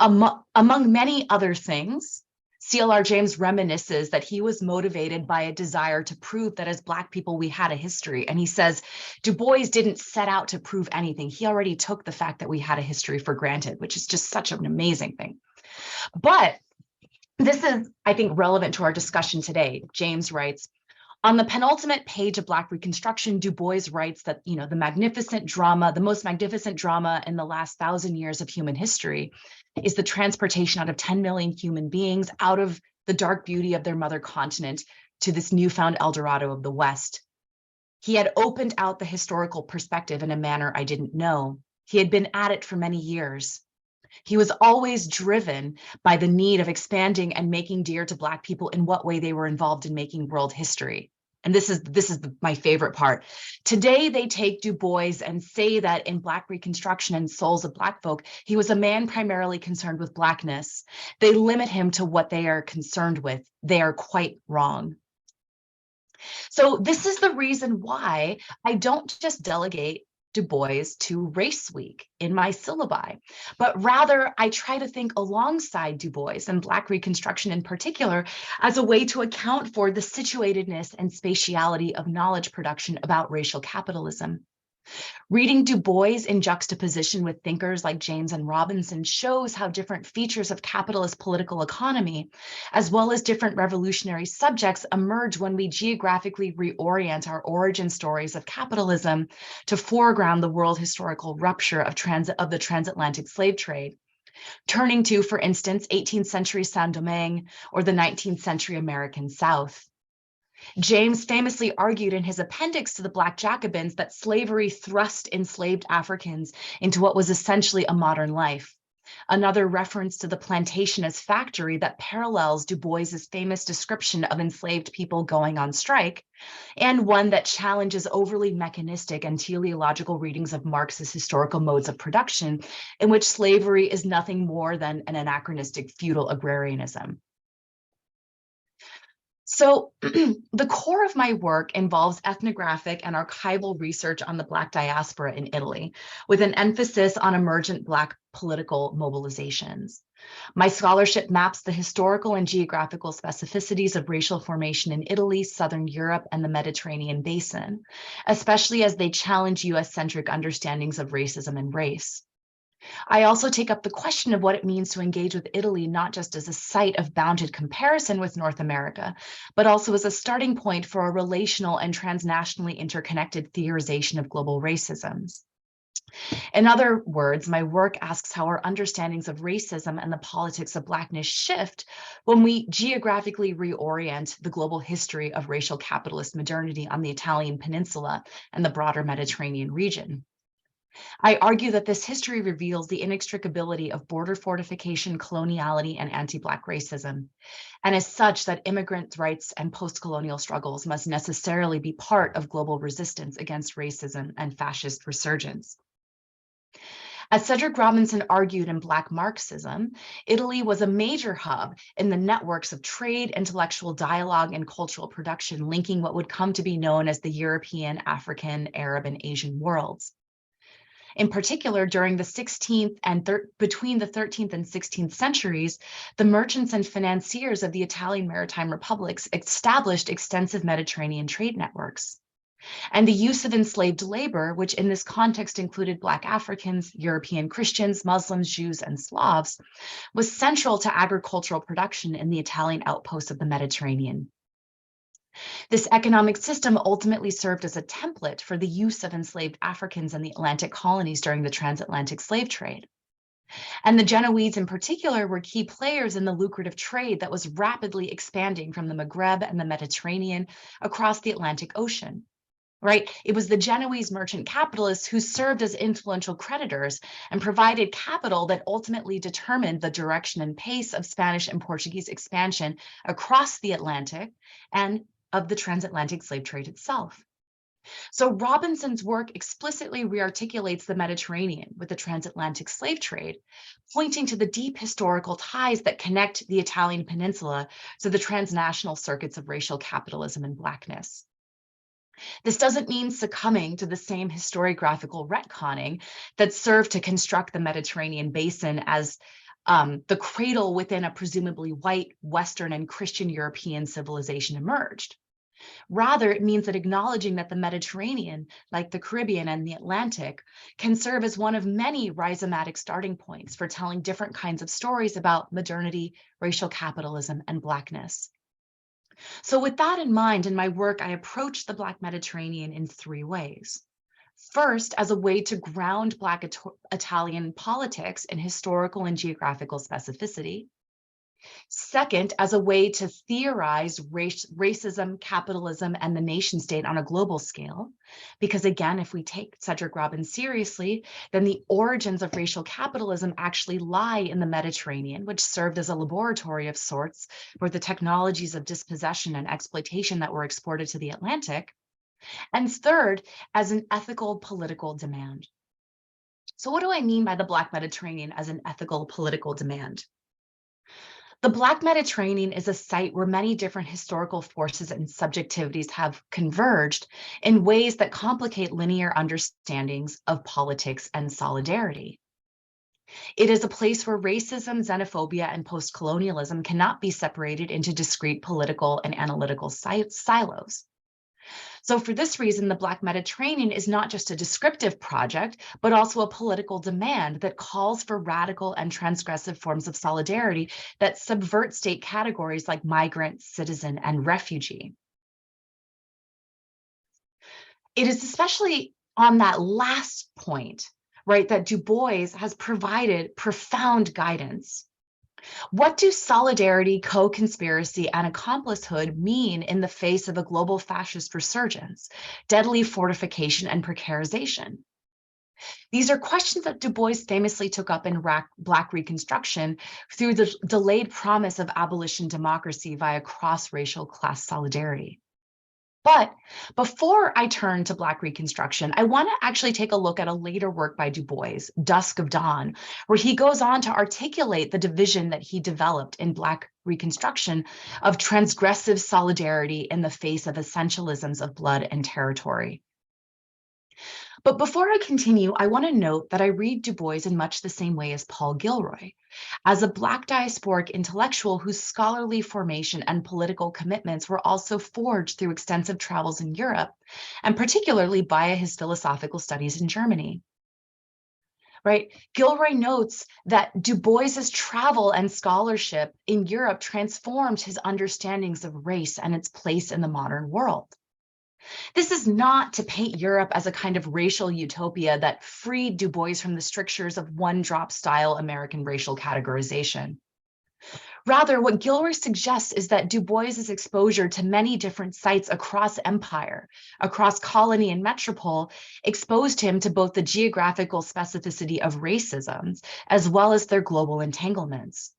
Among many other things, C.L.R. James reminisces that he was motivated by a desire to prove that as Black people, we had a history. And he says, Du Bois didn't set out to prove anything. He already took the fact that we had a history for granted, which is just such an amazing thing. But this is, I think, relevant to our discussion today. James writes, on the penultimate page of Black Reconstruction, Du Bois writes that, the most magnificent drama in the last 1,000 years of human history is the transportation out of 10 million human beings out of the dark beauty of their mother continent to this newfound El Dorado of the West. He had opened out the historical perspective in a manner I didn't know. He had been at it for many years. He was always driven by the need of expanding and making dear to Black people in what way they were involved in making world history. And this is my favorite part. Today, they take Du Bois and say that in Black Reconstruction and Souls of Black Folk, he was a man primarily concerned with Blackness. They limit him to what they are concerned with. They are quite wrong. So this is the reason why I don't just delegate Du Bois to Race Week in my syllabi, but rather I try to think alongside Du Bois and Black Reconstruction in particular as a way to account for the situatedness and spatiality of knowledge production about racial capitalism. Reading Du Bois in juxtaposition with thinkers like James and Robinson shows how different features of capitalist political economy, as well as different revolutionary subjects, emerge when we geographically reorient our origin stories of capitalism to foreground the world historical rupture of the transatlantic slave trade. Turning to, for instance, 18th century Saint-Domingue or the 19th century American South. James famously argued in his appendix to the Black Jacobins that slavery thrust enslaved Africans into what was essentially a modern life. Another reference to the plantation as factory that parallels Du Bois's famous description of enslaved people going on strike, and one that challenges overly mechanistic and teleological readings of Marx's historical modes of production, in which slavery is nothing more than an anachronistic feudal agrarianism. So the core of my work involves ethnographic and archival research on the Black diaspora in Italy, with an emphasis on emergent Black political mobilizations. My scholarship maps the historical and geographical specificities of racial formation in Italy, Southern Europe, and the Mediterranean basin, especially as they challenge US-centric understandings of racism and race. I also take up the question of what it means to engage with Italy, not just as a site of bounded comparison with North America, but also as a starting point for a relational and transnationally interconnected theorization of global racisms. In other words, my work asks how our understandings of racism and the politics of Blackness shift when we geographically reorient the global history of racial capitalist modernity on the Italian peninsula and the broader Mediterranean region. I argue that this history reveals the inextricability of border fortification, coloniality, and anti-Black racism, and as such that immigrant rights and post-colonial struggles must necessarily be part of global resistance against racism and fascist resurgence. As Cedric Robinson argued in Black Marxism, Italy was a major hub in the networks of trade, intellectual dialogue, and cultural production, linking what would come to be known as the European, African, Arab, and Asian worlds. In particular, during the 16th and between the 13th and 16th centuries, the merchants and financiers of the Italian maritime republics established extensive Mediterranean trade networks. And the use of enslaved labor, which in this context included Black Africans, European Christians, Muslims, Jews, and Slavs, was central to agricultural production in the Italian outposts of the Mediterranean. This economic system ultimately served as a template for the use of enslaved Africans in the Atlantic colonies during the transatlantic slave trade. And the Genoese in particular were key players in the lucrative trade that was rapidly expanding from the Maghreb and the Mediterranean across the Atlantic Ocean. Right? It was the Genoese merchant capitalists who served as influential creditors and provided capital that ultimately determined the direction and pace of Spanish and Portuguese expansion across the Atlantic and of the transatlantic slave trade itself. So Robinson's work explicitly rearticulates the Mediterranean with the transatlantic slave trade, pointing to the deep historical ties that connect the Italian peninsula to the transnational circuits of racial capitalism and Blackness. This doesn't mean succumbing to the same historiographical retconning that served to construct the Mediterranean basin as the cradle within a presumably white, Western, and Christian European civilization emerged. Rather, it means that acknowledging that the Mediterranean, like the Caribbean and the Atlantic, can serve as one of many rhizomatic starting points for telling different kinds of stories about modernity, racial capitalism, and Blackness. So with that in mind, in my work, I approach the Black Mediterranean in three ways. First, as a way to ground Black Italian politics in historical and geographical specificity. Second, as a way to theorize racism, capitalism, and the nation state on a global scale. Because again, if we take Cedric Robinson seriously, then the origins of racial capitalism actually lie in the Mediterranean, which served as a laboratory of sorts for the technologies of dispossession and exploitation that were exported to the Atlantic. And third, as an ethical political demand. So what do I mean by the Black Mediterranean as an ethical political demand? The Black Mediterranean is a site where many different historical forces and subjectivities have converged in ways that complicate linear understandings of politics and solidarity. It is a place where racism, xenophobia, and post-colonialism cannot be separated into discrete political and analytical silos. So for this reason, the Black Mediterranean is not just a descriptive project, but also a political demand that calls for radical and transgressive forms of solidarity that subvert state categories like migrant, citizen, and refugee. It is especially on that last point, right, that Du Bois has provided profound guidance. What do solidarity, co-conspiracy, and accomplicehood mean in the face of a global fascist resurgence, deadly fortification, and precarization? These are questions that Du Bois famously took up in Black Reconstruction through the delayed promise of abolition democracy via cross-racial class solidarity. But before I turn to Black Reconstruction, I want to actually take a look at a later work by Du Bois, Dusk of Dawn, where he goes on to articulate the division that he developed in Black Reconstruction of transgressive solidarity in the face of essentialisms of blood and territory. But before I continue, I want to note that I read Du Bois in much the same way as Paul Gilroy, as a Black diasporic intellectual whose scholarly formation and political commitments were also forged through extensive travels in Europe, and particularly via his philosophical studies in Germany. Right? Gilroy notes that Du Bois's travel and scholarship in Europe transformed his understandings of race and its place in the modern world. This is not to paint Europe as a kind of racial utopia that freed Du Bois from the strictures of one-drop style American racial categorization. Rather, what Gilroy suggests is that Du Bois's exposure to many different sites across empire, across colony and metropole, exposed him to both the geographical specificity of racisms as well as their global entanglements.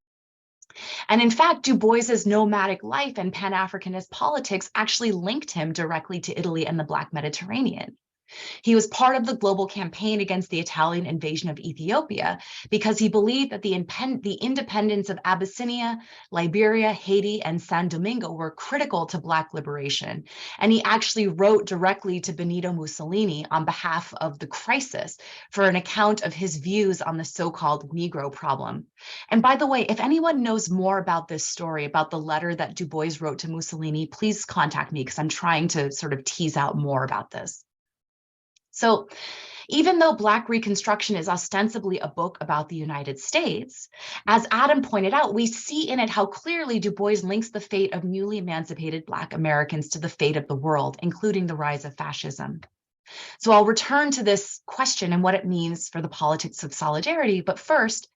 And in fact, Du Bois's nomadic life and Pan-Africanist politics actually linked him directly to Italy and the Black Mediterranean. He was part of the global campaign against the Italian invasion of Ethiopia because he believed that the independence of Abyssinia, Liberia, Haiti, and San Domingo were critical to Black liberation. And he actually wrote directly to Benito Mussolini on behalf of the crisis for an account of his views on the so-called Negro problem. And by the way, if anyone knows more about this story, about the letter that Du Bois wrote to Mussolini, please contact me because I'm trying to sort of tease out more about this. So even though Black Reconstruction is ostensibly a book about the United States, as Adam pointed out, we see in it how clearly Du Bois links the fate of newly emancipated Black Americans to the fate of the world, including the rise of fascism. So I'll return to this question and what it means for the politics of solidarity. But first,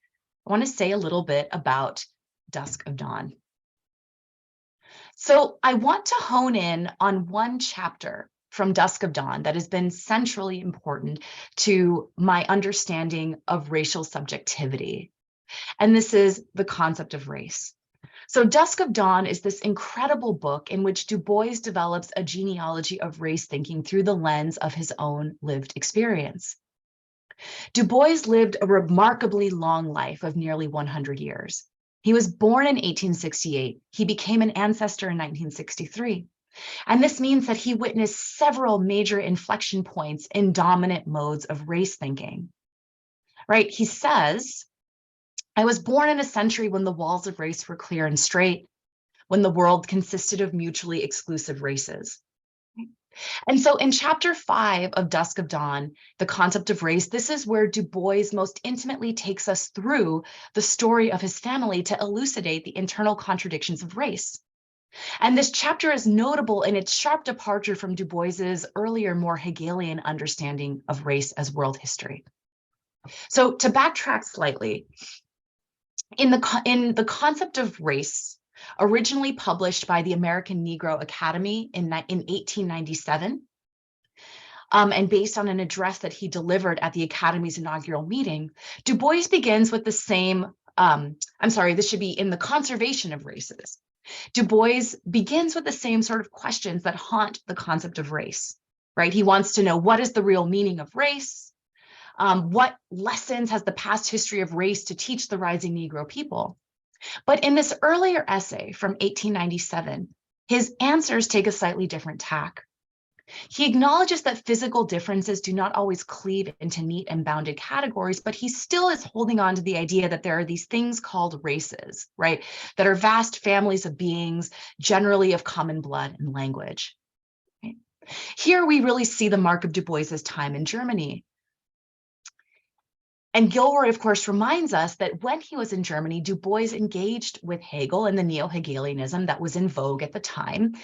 I want to say a little bit about Dusk of Dawn. So I want to hone in on one chapter from Dusk of Dawn that has been centrally important to my understanding of racial subjectivity. And this is the concept of race. So Dusk of Dawn is this incredible book in which Du Bois develops a genealogy of race thinking through the lens of his own lived experience. Du Bois lived a remarkably long life of nearly 100 years. He was born in 1868. He became an ancestor in 1963. And this means that he witnessed several major inflection points in dominant modes of race thinking, right? He says, I was born in a century when the walls of race were clear and straight, when the world consisted of mutually exclusive races. And so in chapter 5 of Dusk of Dawn, the concept of race, this is where Du Bois most intimately takes us through the story of his family to elucidate the internal contradictions of race. And this chapter is notable in its sharp departure from Du Bois's earlier, more Hegelian understanding of race as world history. So to backtrack slightly, in the concept of race, originally published by the American Negro Academy in 1897, and based on an address that he delivered at the Academy's inaugural meeting, Du Bois begins with the same, this should be in the conservation of races. Du Bois begins with the same sort of questions that haunt the concept of race, right? He wants to know, what is the real meaning of race? What lessons has the past history of race to teach the rising Negro people? But in this earlier essay from 1897, his answers take a slightly different tack. He acknowledges that physical differences do not always cleave into neat and bounded categories, but he still is holding on to the idea that there are these things called races, right? That are vast families of beings, generally of common blood and language. Right? Here we really see the mark of Du Bois's time in Germany. And Gilroy, of course, reminds us that when he was in Germany, Du Bois engaged with Hegel and the neo-Hegelianism that was in vogue at the time.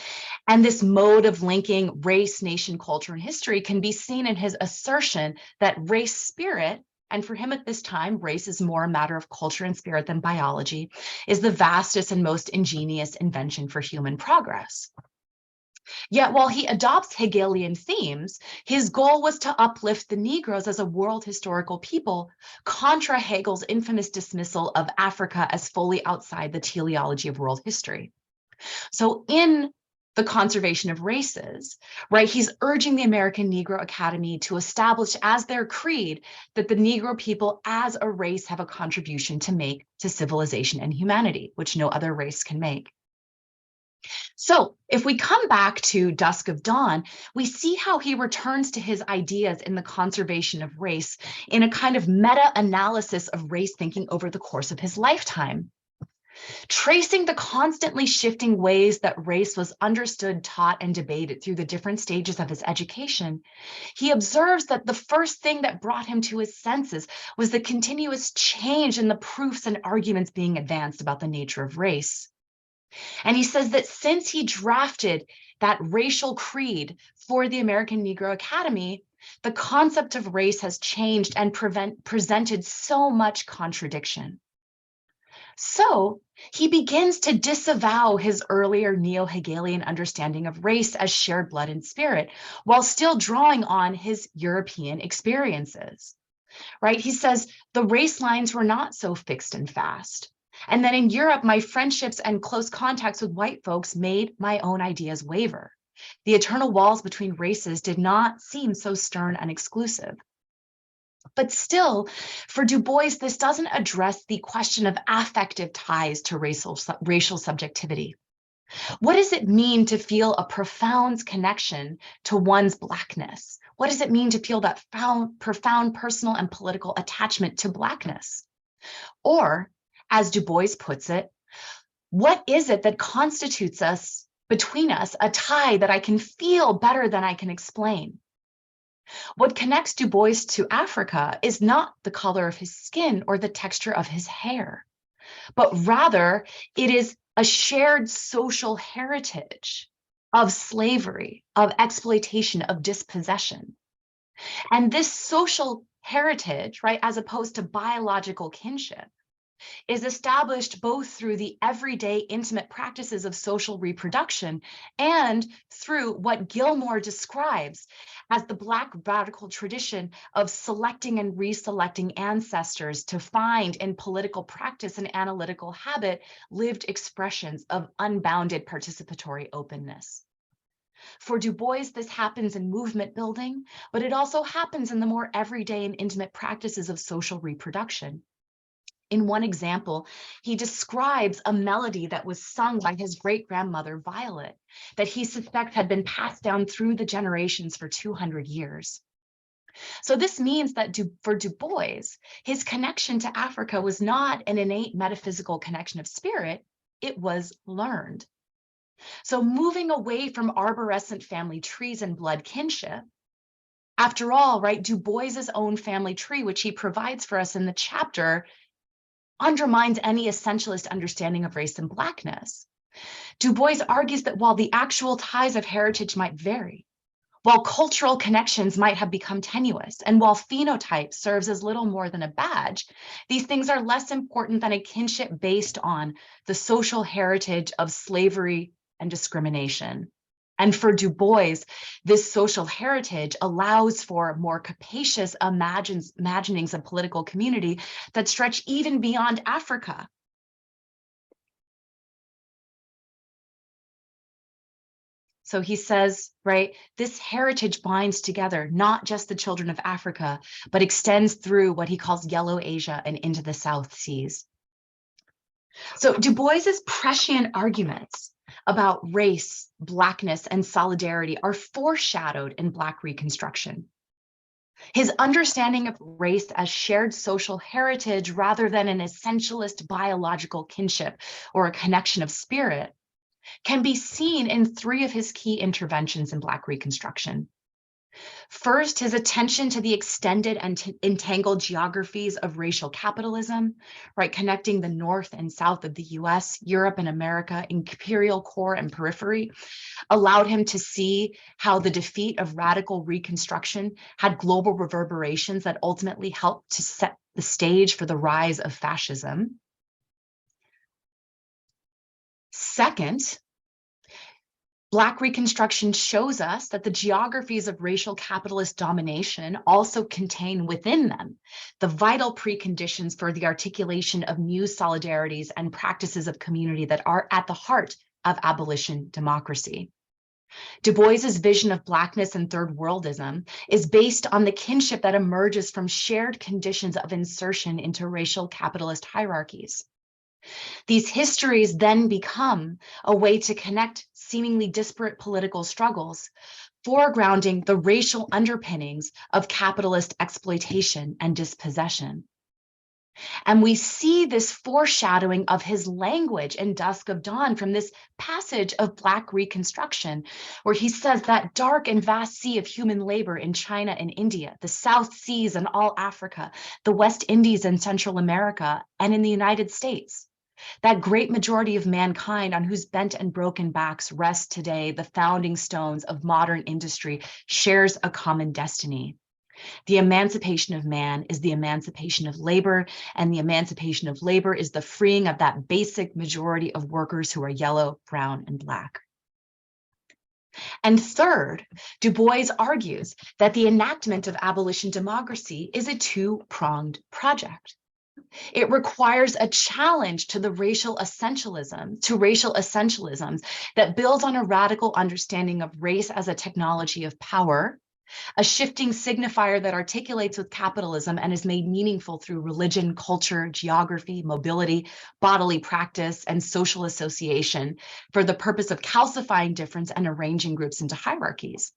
And this mode of linking race, nation, culture, and history can be seen in his assertion that race spirit, and for him at this time, race is more a matter of culture and spirit than biology, is the vastest and most ingenious invention for human progress. Yet while he adopts Hegelian themes, his goal was to uplift the Negroes as a world historical people, contra Hegel's infamous dismissal of Africa as fully outside the teleology of world history. So in the conservation of races, right, he's urging the American Negro Academy to establish as their creed that the Negro people as a race have a contribution to make to civilization and humanity, which no other race can make. So if we come back to Dusk of Dawn, we see how he returns to his ideas in the conservation of race in a kind of meta-analysis of race thinking over the course of his lifetime. Tracing the constantly shifting ways that race was understood, taught, and debated through the different stages of his education, he observes that the first thing that brought him to his senses was the continuous change in the proofs and arguments being advanced about the nature of race. And he says that since he drafted that racial creed for the American Negro Academy, the concept of race has changed and presented so much contradiction. So he begins to disavow his earlier neo-Hegelian understanding of race as shared blood and spirit, while still drawing on his European experiences, right? He says the race lines were not so fixed and fast. And then in Europe, my friendships and close contacts with white folks made my own ideas waver. The eternal walls between races did not seem so stern and exclusive. But still, for Du Bois, this doesn't address the question of affective ties to racial subjectivity. What does it mean to feel a profound connection to one's Blackness? What does it mean to feel that profound personal and political attachment to Blackness? Or, as Du Bois puts it, what is it that constitutes us, between us, a tie that I can feel better than I can explain? What connects Du Bois to Africa is not the color of his skin or the texture of his hair, but rather it is a shared social heritage of slavery, of exploitation, of dispossession. And this social heritage, right, as opposed to biological kinship, is established both through the everyday intimate practices of social reproduction and through what Gilmore describes as the Black radical tradition of selecting and reselecting ancestors to find in political practice and analytical habit lived expressions of unbounded participatory openness. For Du Bois, this happens in movement building, but it also happens in the more everyday and intimate practices of social reproduction. In one example, he describes a melody that was sung by his great-grandmother, Violet, that he suspects had been passed down through the generations for 200 years. So this means that for Du Bois, his connection to Africa was not an innate metaphysical connection of spirit, it was learned. So moving away from arborescent family trees and blood kinship, after all, right, Du Bois's own family tree, which he provides for us in the chapter, undermines any essentialist understanding of race and Blackness. Du Bois argues that while the actual ties of heritage might vary, while cultural connections might have become tenuous, and while phenotype serves as little more than a badge, these things are less important than a kinship based on the social heritage of slavery and discrimination. And for Du Bois, this social heritage allows for more capacious imaginings of political community that stretch even beyond Africa. So he says, right, this heritage binds together not just the children of Africa, but extends through what he calls Yellow Asia and into the South Seas. So Du Bois's prescient arguments about race, Blackness, and solidarity are foreshadowed in Black Reconstruction. His understanding of race as shared social heritage rather than an essentialist biological kinship or a connection of spirit can be seen in three of his key interventions in Black Reconstruction. First, his attention to the extended and entangled geographies of racial capitalism, right, connecting the North and South of the US, Europe and America, imperial core and periphery, allowed him to see how the defeat of radical Reconstruction had global reverberations that ultimately helped to set the stage for the rise of fascism. Second, Black Reconstruction shows us that the geographies of racial capitalist domination also contain within them the vital preconditions for the articulation of new solidarities and practices of community that are at the heart of abolition democracy. Du Bois's vision of Blackness and third worldism is based on the kinship that emerges from shared conditions of insertion into racial capitalist hierarchies. These histories then become a way to connect seemingly disparate political struggles, foregrounding the racial underpinnings of capitalist exploitation and dispossession. And we see this foreshadowing of his language in Dusk of Dawn from this passage of Black Reconstruction, where he says that dark and vast sea of human labor in China and India, the South Seas and all Africa, the West Indies and Central America, and in the United States. That great majority of mankind on whose bent and broken backs rest today the founding stones of modern industry shares a common destiny. The emancipation of man is the emancipation of labor, and the emancipation of labor is the freeing of that basic majority of workers who are yellow, brown, and Black. And third, Du Bois argues that the enactment of abolition democracy is a two-pronged project. It requires a challenge to the racial essentialisms that builds on a radical understanding of race as a technology of power, a shifting signifier that articulates with capitalism and is made meaningful through religion, culture, geography, mobility, bodily practice, and social association for the purpose of calcifying difference and arranging groups into hierarchies.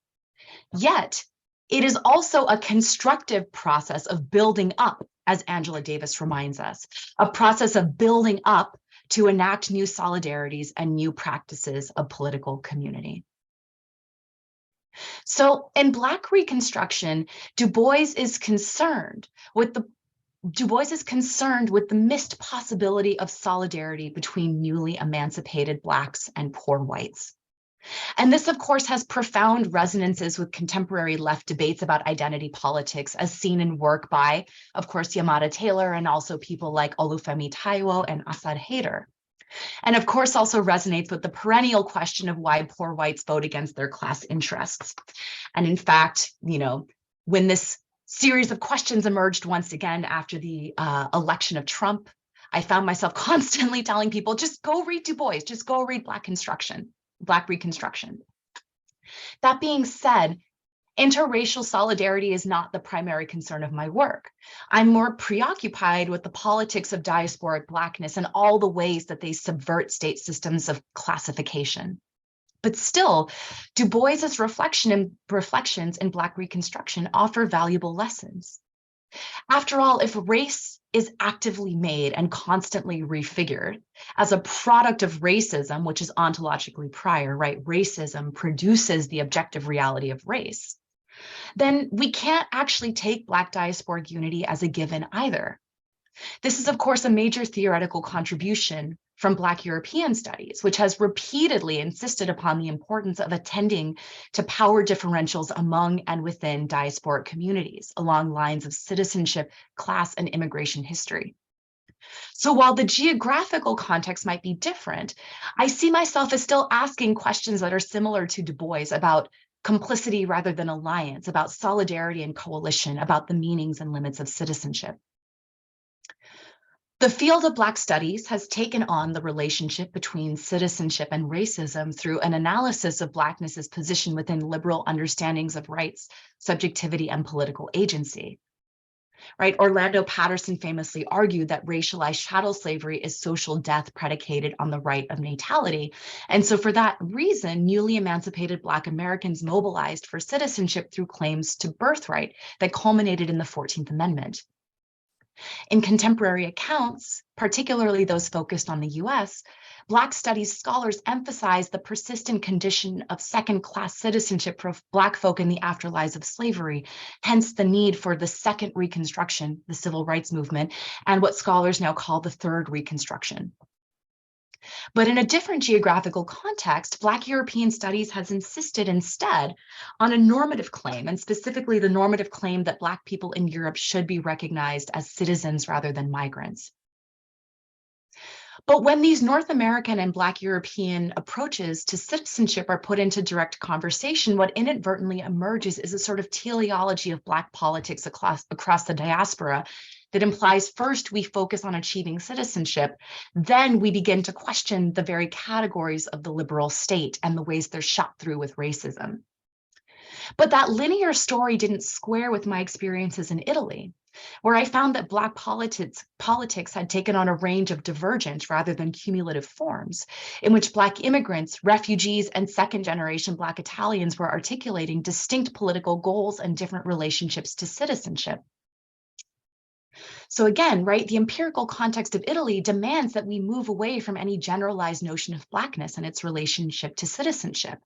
Yet, it is also a constructive process of building up, as Angela Davis reminds us, a process of building up to enact new solidarities and new practices of political community. So in Black Reconstruction, Du Bois is concerned with the missed possibility of solidarity between newly emancipated Blacks and poor whites. And this, of course, has profound resonances with contemporary left debates about identity politics, as seen in work by, of course, Yamada Taylor and also people like Olufemi Taiwo and Asad Haider. And of course, also resonates with the perennial question of why poor whites vote against their class interests. And in fact, when this series of questions emerged once again after the election of Trump, I found myself constantly telling people, just go read Du Bois, just go read Black Reconstruction. That being said, interracial solidarity is not the primary concern of my work. I'm more preoccupied with the politics of diasporic Blackness and all the ways that they subvert state systems of classification. But still, Du Bois's reflections in Black Reconstruction offer valuable lessons. After all, if race is actively made and constantly refigured as a product of racism, which is ontologically prior, right? Racism produces the objective reality of race. Then we can't actually take Black diasporic unity as a given either. This is, of course, a major theoretical contribution from Black European studies, which has repeatedly insisted upon the importance of attending to power differentials among and within diasporic communities along lines of citizenship, class, and immigration history. So while the geographical context might be different, I see myself as still asking questions that are similar to Du Bois about complicity rather than alliance, about solidarity and coalition, about the meanings and limits of citizenship. The field of Black studies has taken on the relationship between citizenship and racism through an analysis of Blackness's position within liberal understandings of rights, subjectivity, and political agency. Right? Orlando Patterson famously argued that racialized chattel slavery is social death predicated on the right of natality. And so for that reason, newly emancipated Black Americans mobilized for citizenship through claims to birthright that culminated in the 14th Amendment. In contemporary accounts, particularly those focused on the US, Black studies scholars emphasize the persistent condition of second-class citizenship for Black folk in the afterlives of slavery, hence the need for the second Reconstruction, the civil rights movement, and what scholars now call the third Reconstruction. But in a different geographical context, Black European studies has insisted instead on a normative claim, and specifically the normative claim that Black people in Europe should be recognized as citizens rather than migrants. But when these North American and Black European approaches to citizenship are put into direct conversation, what inadvertently emerges is a sort of teleology of Black politics across the diaspora that implies first we focus on achieving citizenship, then we begin to question the very categories of the liberal state and the ways they're shot through with racism. But that linear story didn't square with my experiences in Italy, where I found that Black politics had taken on a range of divergent rather than cumulative forms, in which Black immigrants, refugees, and second-generation Black Italians were articulating distinct political goals and different relationships to citizenship. So again, right, the empirical context of Italy demands that we move away from any generalized notion of Blackness and its relationship to citizenship.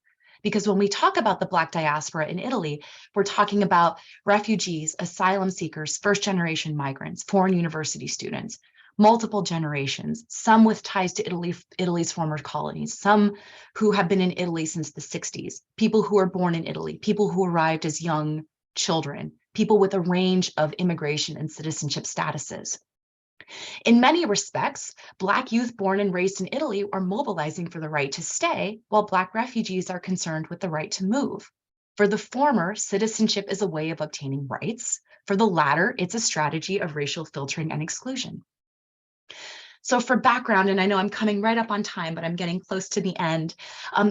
Because when we talk about the Black diaspora in Italy, we're talking about refugees, asylum seekers, first-generation migrants, foreign university students, multiple generations, some with ties to Italy's former colonies, some who have been in Italy since the 60s, people who were born in Italy, people who arrived as young children, people with a range of immigration and citizenship statuses. In many respects, Black youth born and raised in Italy are mobilizing for the right to stay, while Black refugees are concerned with the right to move. For the former, citizenship is a way of obtaining rights. For the latter, it's a strategy of racial filtering and exclusion. So for background, and I know I'm coming right up on time, but I'm getting close to the end,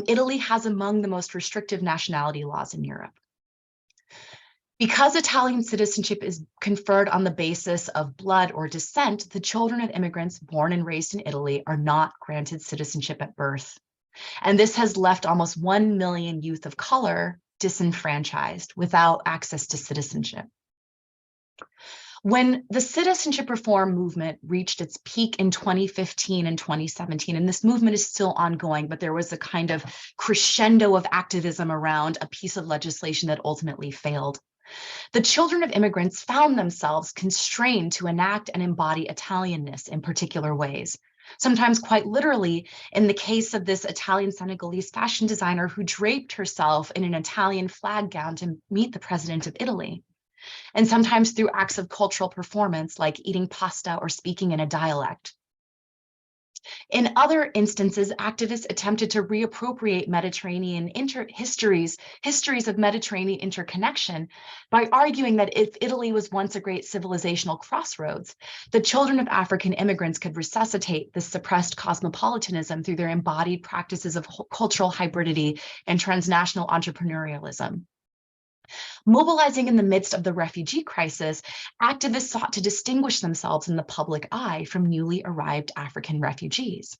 Italy has among the most restrictive nationality laws in Europe. Because Italian citizenship is conferred on the basis of blood or descent, the children of immigrants born and raised in Italy are not granted citizenship at birth. And this has left almost 1 million youth of color disenfranchised without access to citizenship. When the citizenship reform movement reached its peak in 2015 and 2017, and this movement is still ongoing, but there was a kind of crescendo of activism around a piece of legislation that ultimately failed. The children of immigrants found themselves constrained to enact and embody Italianness in particular ways. Sometimes quite literally, in the case of this Italian Senegalese fashion designer who draped herself in an Italian flag gown to meet the president of Italy. And sometimes through acts of cultural performance like eating pasta or speaking in a dialect. In other instances, activists attempted to reappropriate Mediterranean histories of Mediterranean interconnection by arguing that if Italy was once a great civilizational crossroads, the children of African immigrants could resuscitate this suppressed cosmopolitanism through their embodied practices of cultural hybridity and transnational entrepreneurialism. Mobilizing in the midst of the refugee crisis, activists sought to distinguish themselves in the public eye from newly arrived African refugees.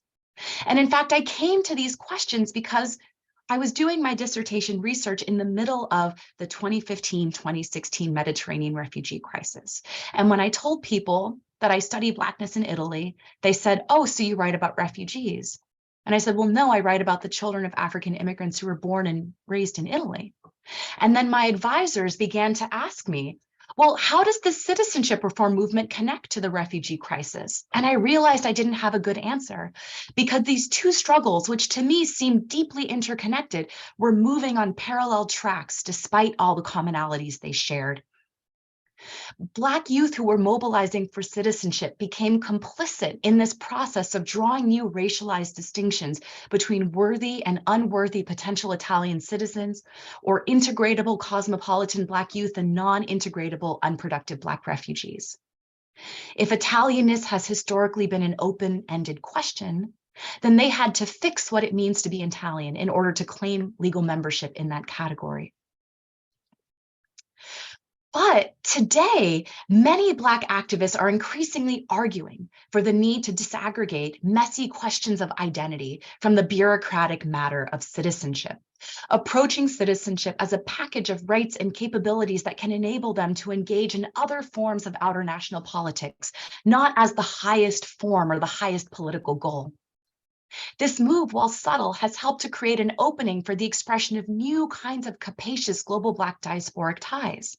And in fact, I came to these questions because I was doing my dissertation research in the middle of the 2015-2016 Mediterranean refugee crisis. And when I told people that I study Blackness in Italy, they said, "Oh, so you write about refugees?" And I said, "Well, no, I write about the children of African immigrants who were born and raised in Italy." And then my advisors began to ask me, "Well, how does the citizenship reform movement connect to the refugee crisis?" And I realized I didn't have a good answer because these two struggles, which to me seemed deeply interconnected, were moving on parallel tracks despite all the commonalities they shared. Black youth who were mobilizing for citizenship became complicit in this process of drawing new racialized distinctions between worthy and unworthy potential Italian citizens, or integratable cosmopolitan Black youth and non-integratable unproductive Black refugees. If Italianness has historically been an open-ended question, then they had to fix what it means to be Italian in order to claim legal membership in that category. But today, many Black activists are increasingly arguing for the need to disaggregate messy questions of identity from the bureaucratic matter of citizenship, approaching citizenship as a package of rights and capabilities that can enable them to engage in other forms of outer national politics, not as the highest form or the highest political goal. This move, while subtle, has helped to create an opening for the expression of new kinds of capacious global Black diasporic ties.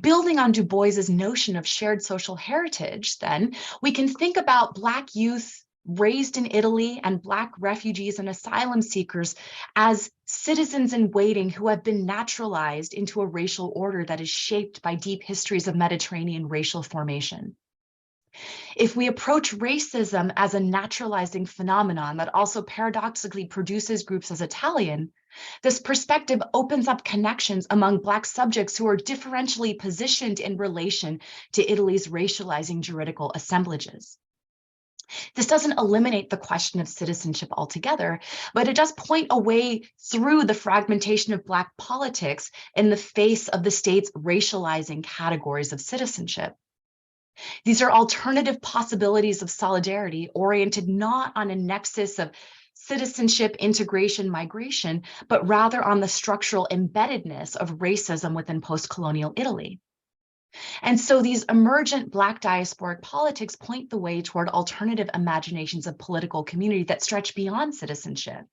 Building on Du Bois's notion of shared social heritage, then, we can think about Black youth raised in Italy and Black refugees and asylum seekers as citizens in waiting who have been naturalized into a racial order that is shaped by deep histories of Mediterranean racial formation. If we approach racism as a naturalizing phenomenon that also paradoxically produces groups as Italian, this perspective opens up connections among Black subjects who are differentially positioned in relation to Italy's racializing juridical assemblages. This doesn't eliminate the question of citizenship altogether, but it does point a way through the fragmentation of Black politics in the face of the state's racializing categories of citizenship. These are alternative possibilities of solidarity oriented not on a nexus of citizenship, integration, migration, but rather on the structural embeddedness of racism within post-colonial Italy. And so these emergent Black diasporic politics point the way toward alternative imaginations of political community that stretch beyond citizenship.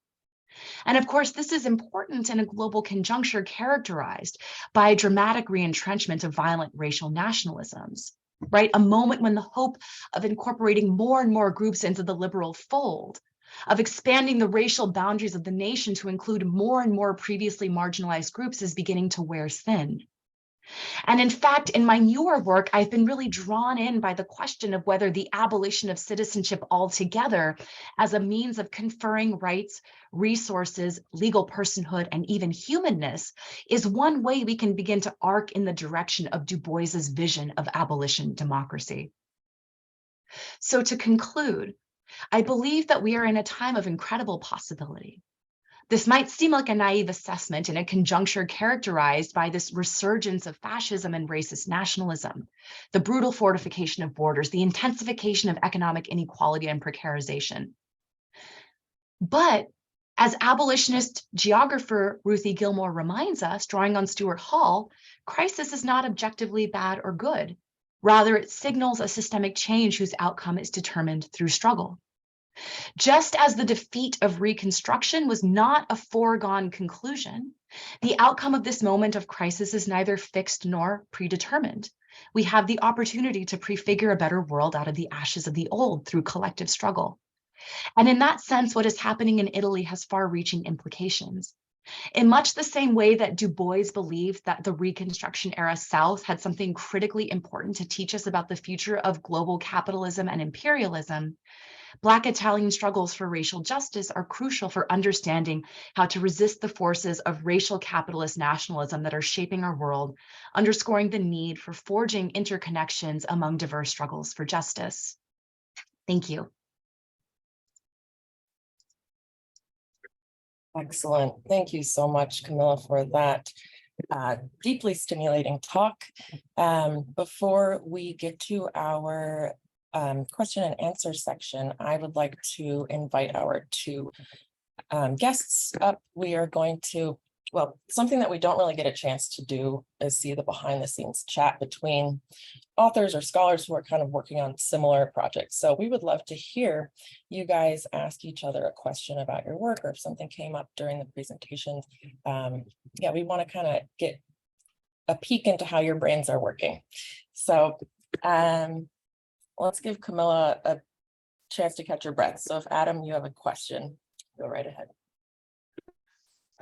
And of course, this is important in a global conjuncture characterized by a dramatic reentrenchment of violent racial nationalisms. Right? A moment when the hope of incorporating more and more groups into the liberal fold, of expanding the racial boundaries of the nation to include more and more previously marginalized groups is beginning to wear thin. And in fact, in my newer work, I've been really drawn in by the question of whether the abolition of citizenship altogether as a means of conferring rights, resources, legal personhood, and even humanness is one way we can begin to arc in the direction of Du Bois's vision of abolition democracy. So to conclude, I believe that we are in a time of incredible possibility. This might seem like a naive assessment in a conjuncture characterized by this resurgence of fascism and racist nationalism, the brutal fortification of borders, the intensification of economic inequality and precarization. But as abolitionist geographer Ruthie Gilmore reminds us, drawing on Stuart Hall, crisis is not objectively bad or good. Rather, it signals a systemic change whose outcome is determined through struggle. Just as the defeat of Reconstruction was not a foregone conclusion, the outcome of this moment of crisis is neither fixed nor predetermined. We have the opportunity to prefigure a better world out of the ashes of the old through collective struggle. And in that sense, what is happening in Italy has far-reaching implications. In much the same way that Du Bois believed that the Reconstruction era South had something critically important to teach us about the future of global capitalism and imperialism, Black Italian struggles for racial justice are crucial for understanding how to resist the forces of racial capitalist nationalism that are shaping our world, underscoring the need for forging interconnections among diverse struggles for justice. Thank you. Excellent. Thank you so much, Camilla, for that deeply stimulating talk. Before we get to our question and answer section, I would like to invite our two guests up. We are going to, well, something that we don't really get a chance to do is see the behind the scenes chat between authors or scholars who are kind of working on similar projects. So we would love to hear you guys ask each other a question about your work, or if something came up during the presentation. Yeah, we want to kind of get a peek into how your brains are working. So let's give Camilla a chance to catch your breath. So if Adam, you have a question, go right ahead.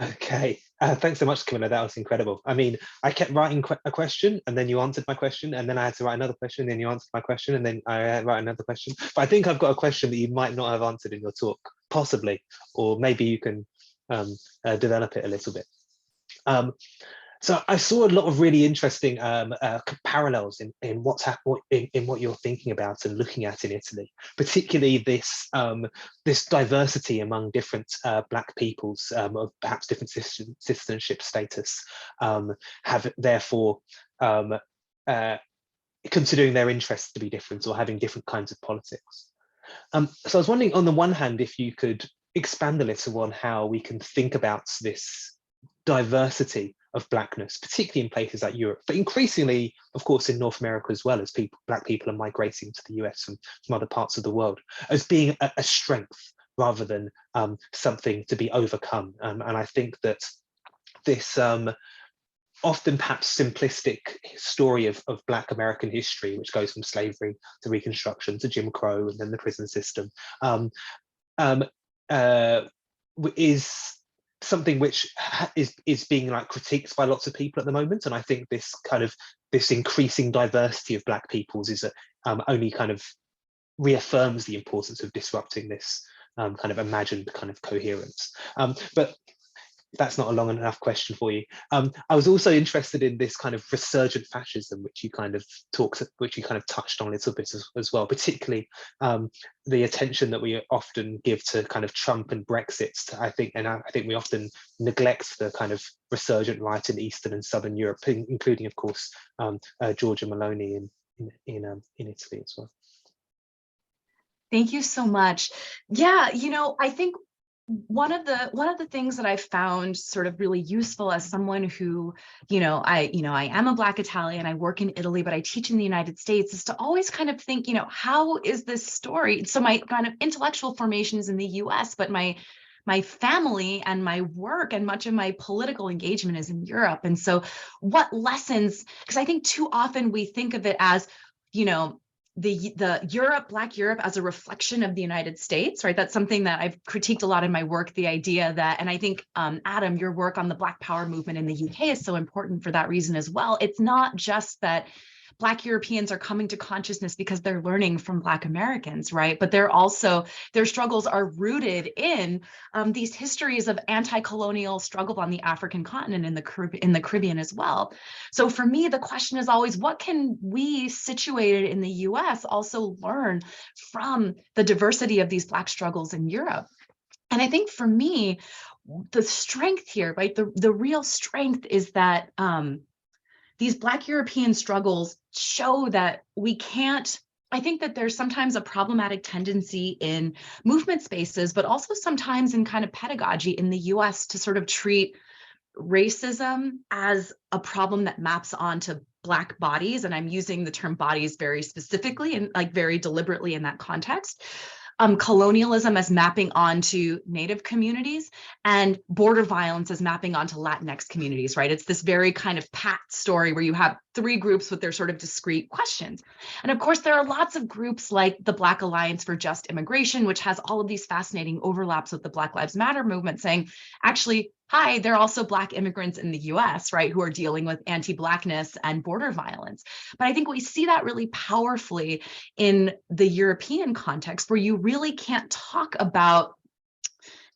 Okay, thanks so much, Camilla. That was incredible. I mean, I kept writing a question, and then you answered my question, and then I had to write another question, and then you answered my question, and then I write another question. But I think I've got a question that you might not have answered in your talk, possibly, or maybe you can develop it a little bit. So I saw a lot of really interesting parallels in what's happening, in what you're thinking about and looking at in Italy, particularly this this diversity among different Black peoples of perhaps different citizenship status, have therefore considering their interests to be different or having different kinds of politics. So I was wondering, on the one hand, if you could expand a little on how we can think about this diversity of Blackness, particularly in places like Europe, but increasingly, of course, in North America as well, as Black people are migrating to the US from other parts of the world, as being a strength rather than something to be overcome. And I think that this often perhaps simplistic story of Black American history, which goes from slavery to Reconstruction to Jim Crow and then the prison system, is something which is being like critiqued by lots of people at the moment. And I think this kind of this increasing diversity of Black peoples is only kind of reaffirms the importance of disrupting this kind of imagined kind of coherence. But that's not a long enough question for you. I was also interested in this kind of resurgent fascism, which you kind of touched on a little bit as well, particularly the attention that we often give to kind of Trump and Brexit. I think we often neglect the kind of resurgent right in Eastern and Southern Europe, including, of course, Giorgia Meloni in Italy as well. Thank you so much. Yeah, I think one of the things that I found sort of really useful as someone who, I am a Black Italian, I work in Italy, but I teach in the United States, is to always kind of think, how is this story? So my kind of intellectual formation is in the US, but my family and my work and much of my political engagement is in Europe. And so what lessons, because I think too often we think of it as, the Black Europe as a reflection of the United States, right? That's something that I've critiqued a lot in my work, the idea that, and I think, Adam, your work on the Black Power movement in the UK is so important for that reason as well. It's not just that Black Europeans are coming to consciousness because they're learning from Black Americans, right? But they're also, their struggles are rooted in these histories of anti-colonial struggle on the African continent and in the Caribbean as well. So for me, the question is always, what can we situated in the US also learn from the diversity of these Black struggles in Europe? And I think for me, the strength here, right, the real strength is that these Black European struggles show that we can't, I think that there's sometimes a problematic tendency in movement spaces, but also sometimes in kind of pedagogy in the US to sort of treat racism as a problem that maps onto Black bodies. And I'm using the term bodies very specifically and like very deliberately in that context. Colonialism as mapping onto Native communities, and border violence as mapping onto Latinx communities, right? It's this very kind of pat story where you have three groups with their sort of discrete questions. And of course, there are lots of groups like the Black Alliance for Just Immigration, which has all of these fascinating overlaps with the Black Lives Matter movement, saying, actually, hi, there are also Black immigrants in the US, right, who are dealing with anti-Blackness and border violence. But I think we see that really powerfully in the European context, where you really can't talk about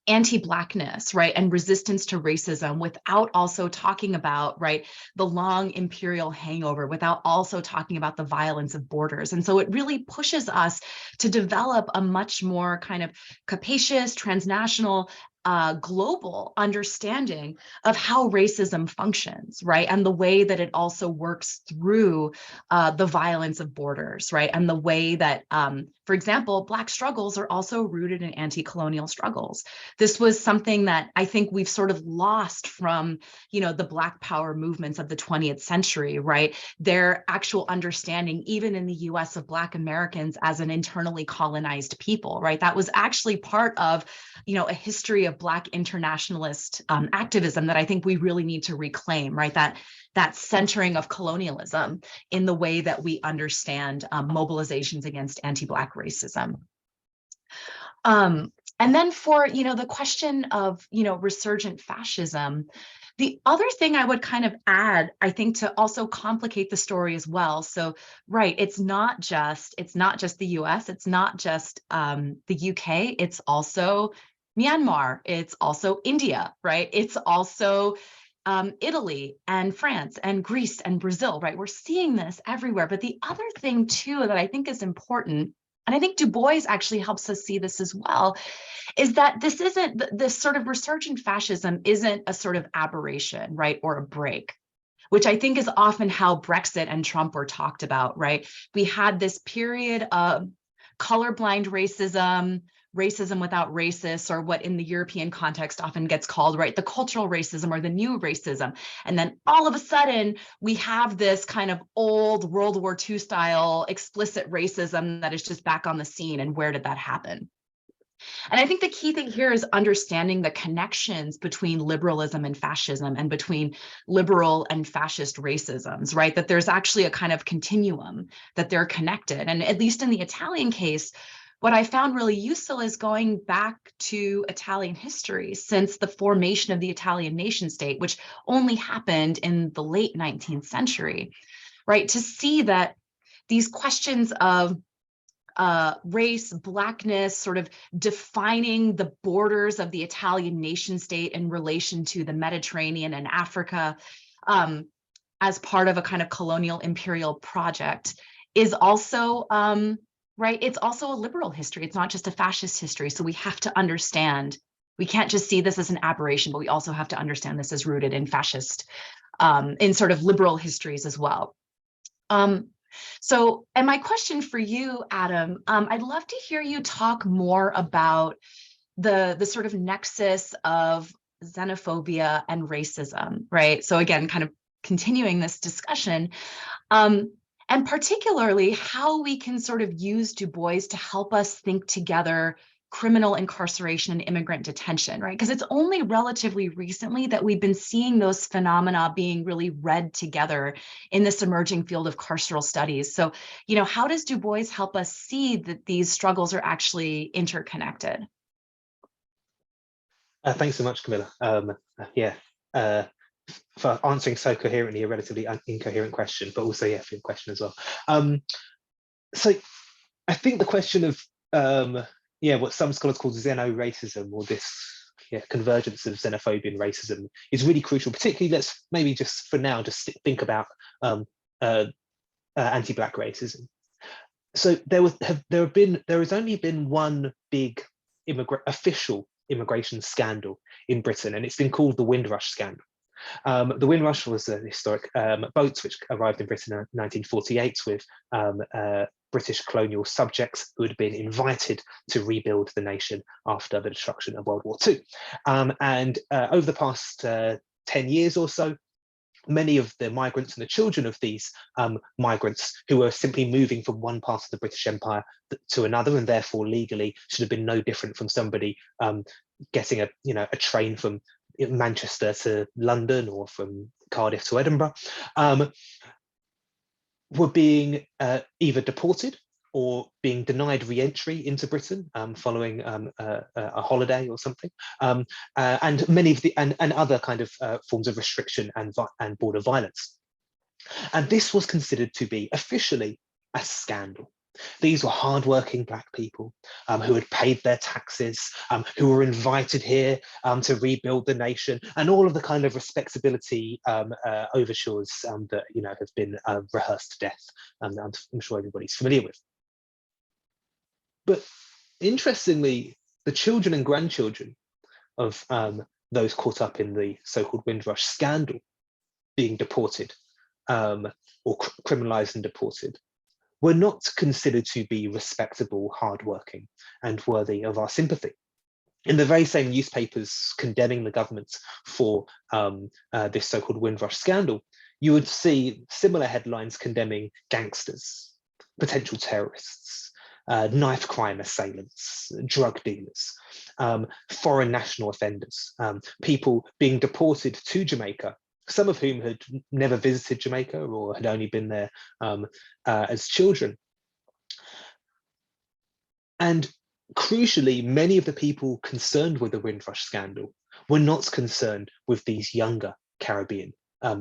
anti-Blackness, right, and resistance to racism without also talking about, right, the long imperial hangover, without also talking about the violence of borders. And so it really pushes us to develop a much more kind of capacious, transnational, global understanding of how racism functions, right? And the way that it also works through the violence of borders, right? And the way that, for example, Black struggles are also rooted in anti-colonial struggles. This was something that I think we've sort of lost from, the Black Power movements of the 20th century, right? Their actual understanding, even in the US, of Black Americans as an internally colonized people, right? That was actually part of, a history of Black internationalist activism that I think we really need to reclaim, right? That centering of colonialism in the way that we understand mobilizations against anti-Black racism. And then for, the question of, resurgent fascism, the other thing I would kind of add, I think, to also complicate the story as well. So, right, it's not just the US, it's not just the UK, it's also Myanmar, it's also India, right? It's also Italy and France and Greece and Brazil, right? We're seeing this everywhere. But the other thing too that I think is important, and I think Du Bois actually helps us see this as well, is that this sort of resurgent fascism isn't a sort of aberration, right? Or a break, which I think is often how Brexit and Trump were talked about, right? We had this period of colorblind racism without racists, or what in the European context often gets called, right, the cultural racism or the new racism. And then all of a sudden, we have this kind of old World War II style explicit racism that is just back on the scene. And where did that happen? And I think the key thing here is understanding the connections between liberalism and fascism, and between liberal and fascist racisms, right? That there's actually a kind of continuum, that they're connected. And at least in the Italian case, what I found really useful is going back to Italian history since the formation of the Italian nation state, which only happened in the late 19th century, right? To see that these questions of race, Blackness, sort of defining the borders of the Italian nation state in relation to the Mediterranean and Africa as part of a kind of colonial imperial project is also, right, it's also a liberal history. It's not just a fascist history. So we have to understand, we can't just see this as an aberration, but we also have to understand this as rooted in fascist, in sort of liberal histories as well. So, and my question for you, Adam, I'd love to hear you talk more about the sort of nexus of xenophobia and racism, right? So again, kind of continuing this discussion, and particularly how we can sort of use Du Bois to help us think together criminal incarceration and immigrant detention, right? Because it's only relatively recently that we've been seeing those phenomena being really read together in this emerging field of carceral studies. So, how does Du Bois help us see that these struggles are actually interconnected? Thanks so much, Camilla. Yeah, for answering so coherently a relatively incoherent question, but also, yeah, for your question as well. So I think the question of, what some scholars call xeno-racism, or this convergence of xenophobia and racism, is really crucial. Particularly, let's maybe just for now just think about anti-Black racism. So there has only been one big official immigration scandal in Britain, and it's been called the Windrush scandal. The Windrush was a historic boats which arrived in Britain in 1948 with British colonial subjects who had been invited to rebuild the nation after the destruction of World War II. And over the past 10 years or so, many of the migrants and the children of these migrants who were simply moving from one part of the British Empire to another, and therefore legally should have been no different from somebody getting a train from Manchester to London or from Cardiff to Edinburgh, were being either deported or being denied re-entry into Britain following a holiday or something, and many of the and other kind of forms of restriction and border violence. And this was considered to be officially a scandal. These were hardworking Black people who had paid their taxes, who were invited here to rebuild the nation, and all of the kind of respectability overtures that have been rehearsed to death, and I'm sure everybody's familiar with. But interestingly, the children and grandchildren of those caught up in the so-called Windrush scandal being deported or criminalized and deported were not considered to be respectable, hardworking, and worthy of our sympathy. In the very same newspapers condemning the government for this so-called Windrush scandal, you would see similar headlines condemning gangsters, potential terrorists, knife crime assailants, drug dealers, foreign national offenders, people being deported to Jamaica, some of whom had never visited Jamaica or had only been there as children. And crucially, many of the people concerned with the Windrush scandal were not concerned with these younger Caribbean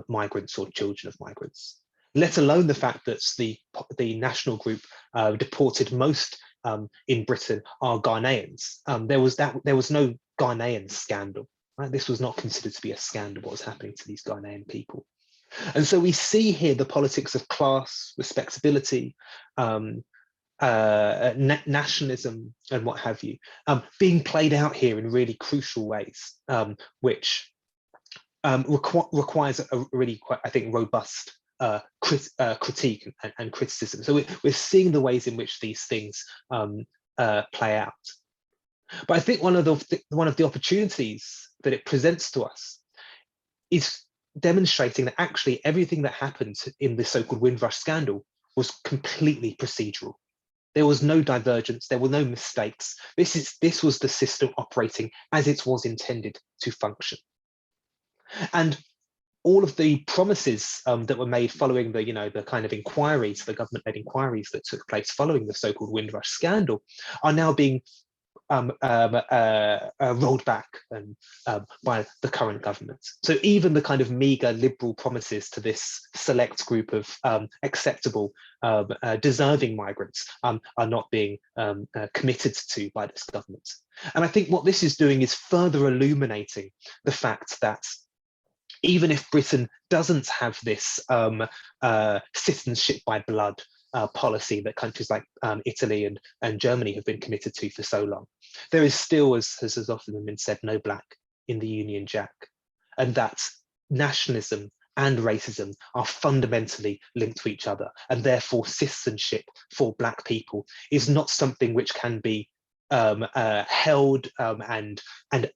migrants or children of migrants, let alone the fact that the national group deported most in Britain are Ghanaians. There was no Ghanaian scandal. Right? This was not considered to be a scandal, what was happening to these Ghanaian people. And so we see here the politics of class, respectability, nationalism, and what have you, being played out here in really crucial ways, which requires a really quite, I think, robust critique and criticism. So we're seeing the ways in which these things play out. But I think one of the opportunities that it presents to us is demonstrating that actually everything that happened in the so-called Windrush scandal was completely procedural. There was no divergence, there were no mistakes. This was the system operating as it was intended to function. And all of the promises that were made following the kind of inquiries, the government-led inquiries that took place following the so-called Windrush scandal, are now being rolled back by the current government. So even the kind of meager liberal promises to this select group of acceptable, deserving migrants are not being committed to by this government. And I think what this is doing is further illuminating the fact that even if Britain doesn't have this citizenship by blood policy that countries like Italy and Germany have been committed to for so long, there is still, as has often been said, no Black in the Union Jack, and that nationalism and racism are fundamentally linked to each other, and therefore citizenship for Black people is not something which can be held and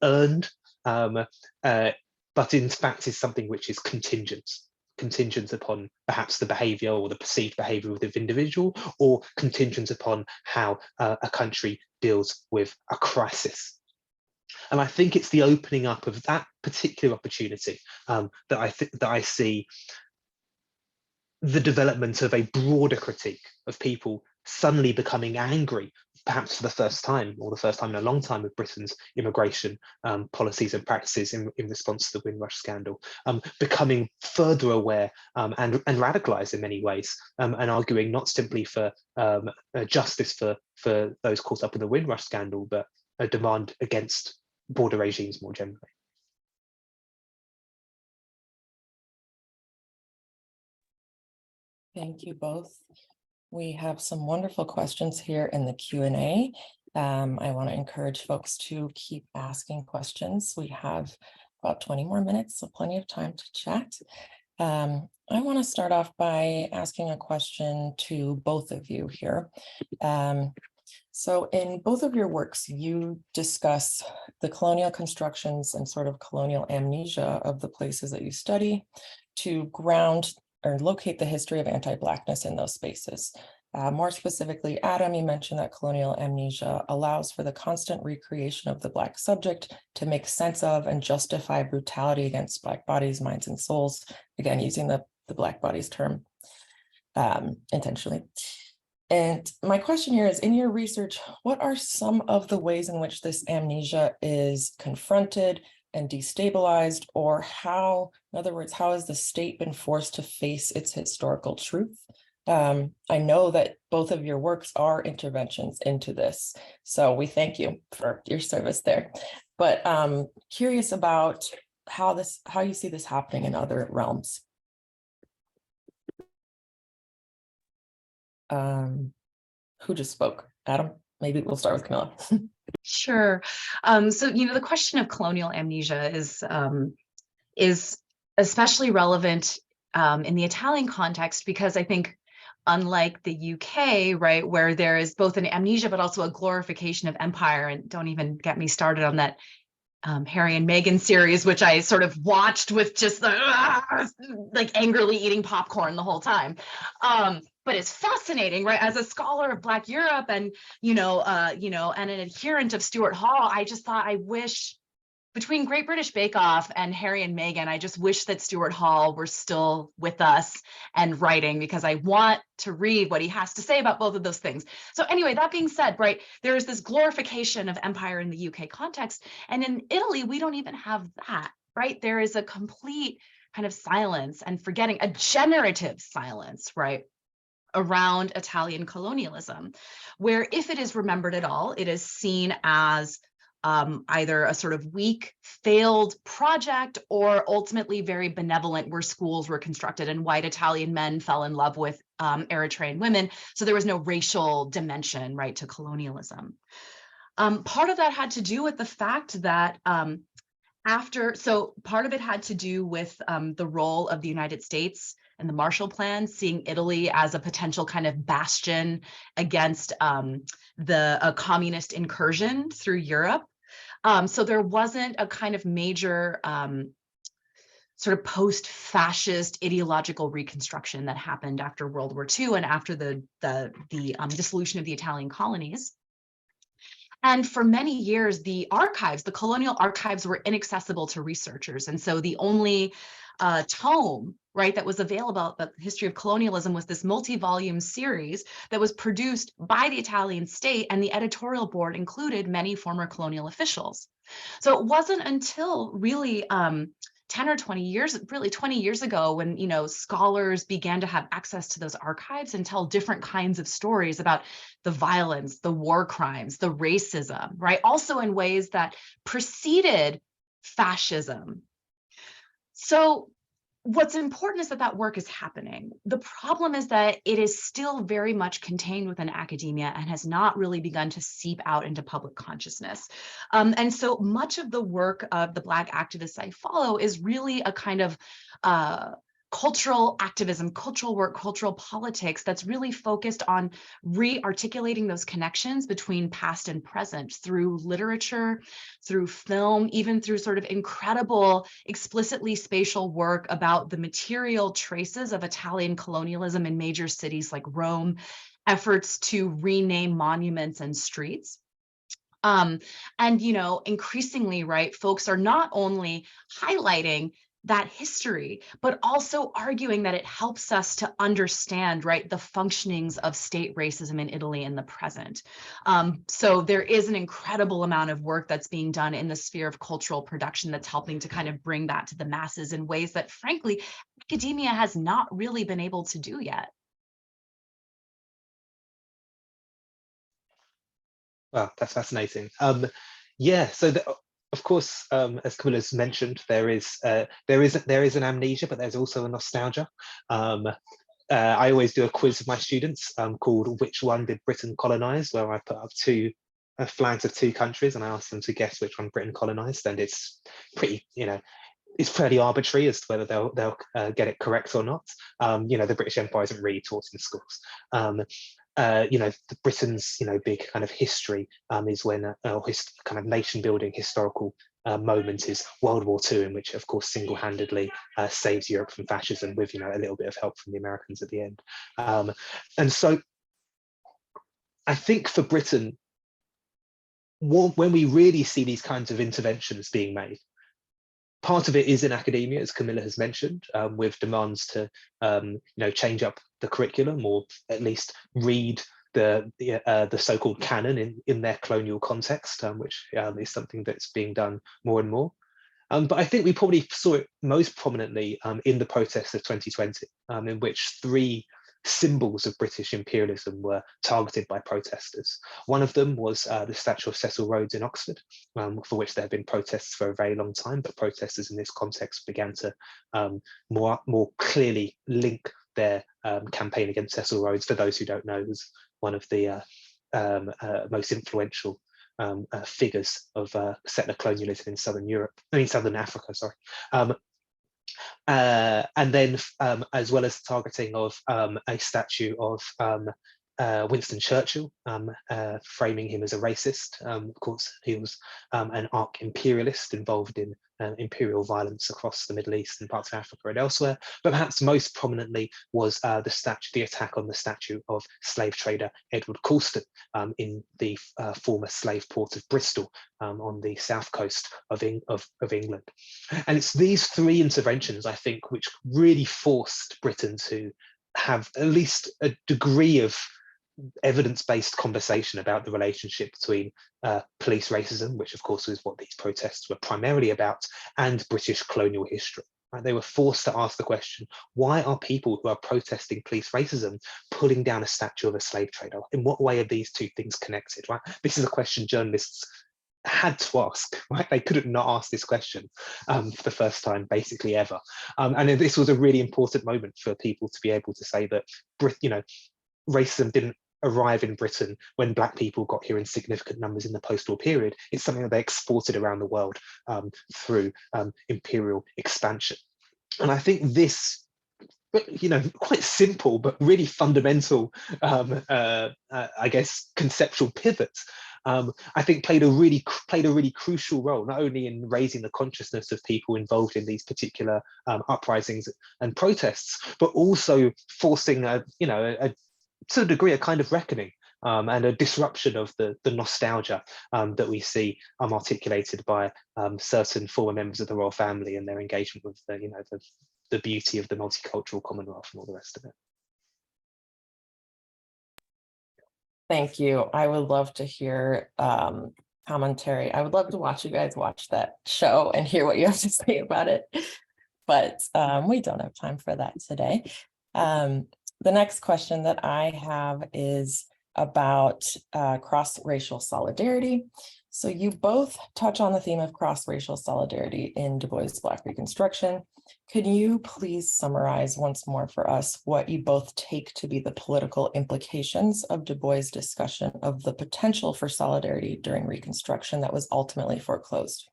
earned, but in fact is something which is contingent upon perhaps the behavior or the perceived behavior of the individual, or contingent upon how a country deals with a crisis. And I think it's the opening up of that particular opportunity that I see the development of a broader critique of people suddenly becoming angry perhaps for the first time, or the first time in a long time, of Britain's immigration policies and practices in response to the Windrush scandal, becoming further aware and radicalized in many ways, and arguing not simply for justice for those caught up in the Windrush scandal, but a demand against border regimes more generally. Thank you both. We have some wonderful questions here in the Q&A. I want to encourage folks to keep asking questions. We have about 20 more minutes, so plenty of time to chat. I want to start off by asking a question to both of you here. So in both of your works, you discuss the colonial constructions and sort of colonial amnesia of the places that you study to ground or locate the history of anti-Blackness in those spaces. More specifically, Adam, you mentioned that colonial amnesia allows for the constant recreation of the Black subject to make sense of and justify brutality against Black bodies, minds, and souls, again, using the Black bodies term intentionally. And my question here is, in your research, what are some of the ways in which this amnesia is confronted and destabilized, or how, in other words, how has the state been forced to face its historical truth? I know that both of your works are interventions into this, so we thank you for your service there. But curious about how you see this happening in other realms. Who just spoke? Adam? Maybe we'll start with Camilla. Sure. So, the question of colonial amnesia is especially relevant in the Italian context, because I think, unlike the UK, right, where there is both an amnesia but also a glorification of empire, and don't even get me started on that Harry and Meghan series, which I sort of watched with just like angrily eating popcorn the whole time. But it's fascinating, right? As a scholar of Black Europe and, and an adherent of Stuart Hall, I just thought, I wish, between Great British Bake Off and Harry and Meghan, I just wish that Stuart Hall were still with us and writing, because I want to read what he has to say about both of those things. So anyway, that being said, right, there is this glorification of empire in the UK context. And in Italy, we don't even have that, right? There is a complete kind of silence and forgetting, a generative silence, right, around Italian colonialism, where if it is remembered at all, it is seen as either a sort of weak, failed project, or ultimately very benevolent, where schools were constructed and white Italian men fell in love with Eritrean women. So there was no racial dimension, right, to colonialism. Part of that had to do with the fact that part of it had to do with the role of the United States and the Marshall Plan, seeing Italy as a potential kind of bastion against a communist incursion through Europe. So there wasn't a kind of major sort of post-fascist ideological reconstruction that happened after World War II and after the dissolution of the Italian colonies. And for many years, the colonial archives were inaccessible to researchers. And so the only tome, right, that was available about the history of colonialism was this multi-volume series that was produced by the Italian state, and the editorial board included many former colonial officials. So it wasn't until really 10 or 20 years, really 20 years ago, when, scholars began to have access to those archives and tell different kinds of stories about the violence, the war crimes, the racism, right? Also in ways that preceded fascism. So what's important is that work is happening. The problem is that it is still very much contained within academia and has not really begun to seep out into public consciousness. And so much of the work of the Black activists I follow is really a kind of cultural activism, cultural work, cultural politics that's really focused on re-articulating those connections between past and present through literature, through film, even through sort of incredible, explicitly spatial work about the material traces of Italian colonialism in major cities like Rome, efforts to rename monuments and streets. And, increasingly, right, folks are not only highlighting that history, but also arguing that it helps us to understand, right, the functionings of state racism in Italy in the present. So there is an incredible amount of work that's being done in the sphere of cultural production that's helping to kind of bring that to the masses in ways that, frankly, academia has not really been able to do yet. Wow, that's fascinating. Yeah, so of course, as Camilla's mentioned, there is an amnesia, but there's also a nostalgia. I always do a quiz with my students called "Which one did Britain colonize?" where I put up two flags of two countries and I ask them to guess which one Britain colonized, and it's pretty, it's fairly arbitrary as to whether they'll get it correct or not. The British Empire isn't really taught in schools. Britain's big kind of history is when kind of nation building historical moment is World War II, in which of course single-handedly saves Europe from fascism with a little bit of help from the Americans at the end. And so I think for Britain, when we really see these kinds of interventions being made, part of it is in academia, as Camilla has mentioned, with demands to change up the curriculum, or at least read the so-called canon in their colonial context, which is something that's being done more and more. But I think we probably saw it most prominently in the protests of 2020, in which three symbols of British imperialism were targeted by protesters. One of them was the statue of Cecil Rhodes in Oxford, for which there have been protests for a very long time, but protesters in this context began to more clearly link their campaign against Cecil Rhodes. For those who don't know, was one of the most influential figures of settler colonialism in Southern Africa, sorry. And then, as well as targeting of a statue of Winston Churchill, framing him as a racist. Of course, he was an arch-imperialist involved in imperial violence across the Middle East and parts of Africa and elsewhere. But perhaps most prominently was the attack on the statue of slave trader Edward Colston in the former slave port of Bristol on the south coast of England. And it's these three interventions, I think, which really forced Britain to have at least a degree of evidence-based conversation about the relationship between police racism, which of course is what these protests were primarily about, and British colonial history. Right? They were forced to ask the question, why are people who are protesting police racism pulling down a statue of a slave trader? In what way are these two things connected? Right? This is a question journalists had to ask, right? They couldn't not ask this question for the first time, basically ever. And this was a really important moment for people to be able to say that, racism didn't arrive in Britain when Black people got here in significant numbers in the post-war period. It's something that they exported around the world through imperial expansion. And I think this, quite simple but really fundamental, I guess, conceptual pivot, I think played a really crucial role, not only in raising the consciousness of people involved in these particular uprisings and protests, but also forcing to a degree, a kind of reckoning and a disruption of the nostalgia that we see articulated by certain former members of the royal family and their engagement with the beauty of the multicultural Commonwealth and all the rest of it. Thank you. I would love to hear commentary. I would love to watch you guys watch that show and hear what you have to say about it. But we don't have time for that today. The next question that I have is about cross-racial solidarity. So you both touch on the theme of cross-racial solidarity in Du Bois' Black Reconstruction. Could you please summarize once more for us what you both take to be the political implications of Du Bois' discussion of the potential for solidarity during Reconstruction that was ultimately foreclosed?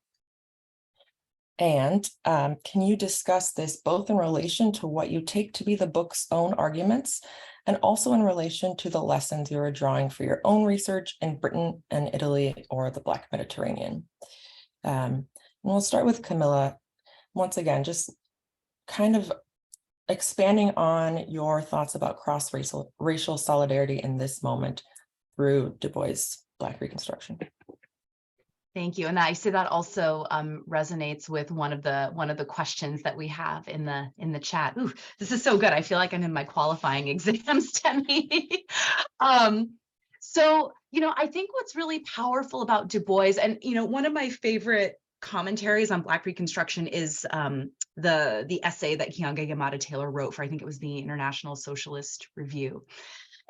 And can you discuss this both in relation to what you take to be the book's own arguments and also in relation to the lessons you are drawing for your own research in Britain and Italy or the Black Mediterranean? And we'll start with Camilla. Once again, just kind of expanding on your thoughts about cross-racial solidarity in this moment through Du Bois' Black Reconstruction. Thank you. And I see that also resonates with one of the questions that we have in the chat. Ooh, this is so good. I feel like I'm in my qualifying exams, Demi. So, I think what's really powerful about Du Bois, and one of my favorite commentaries on Black Reconstruction is the essay that Keeanga-Yamahtta Taylor wrote for, I think it was the International Socialist Review.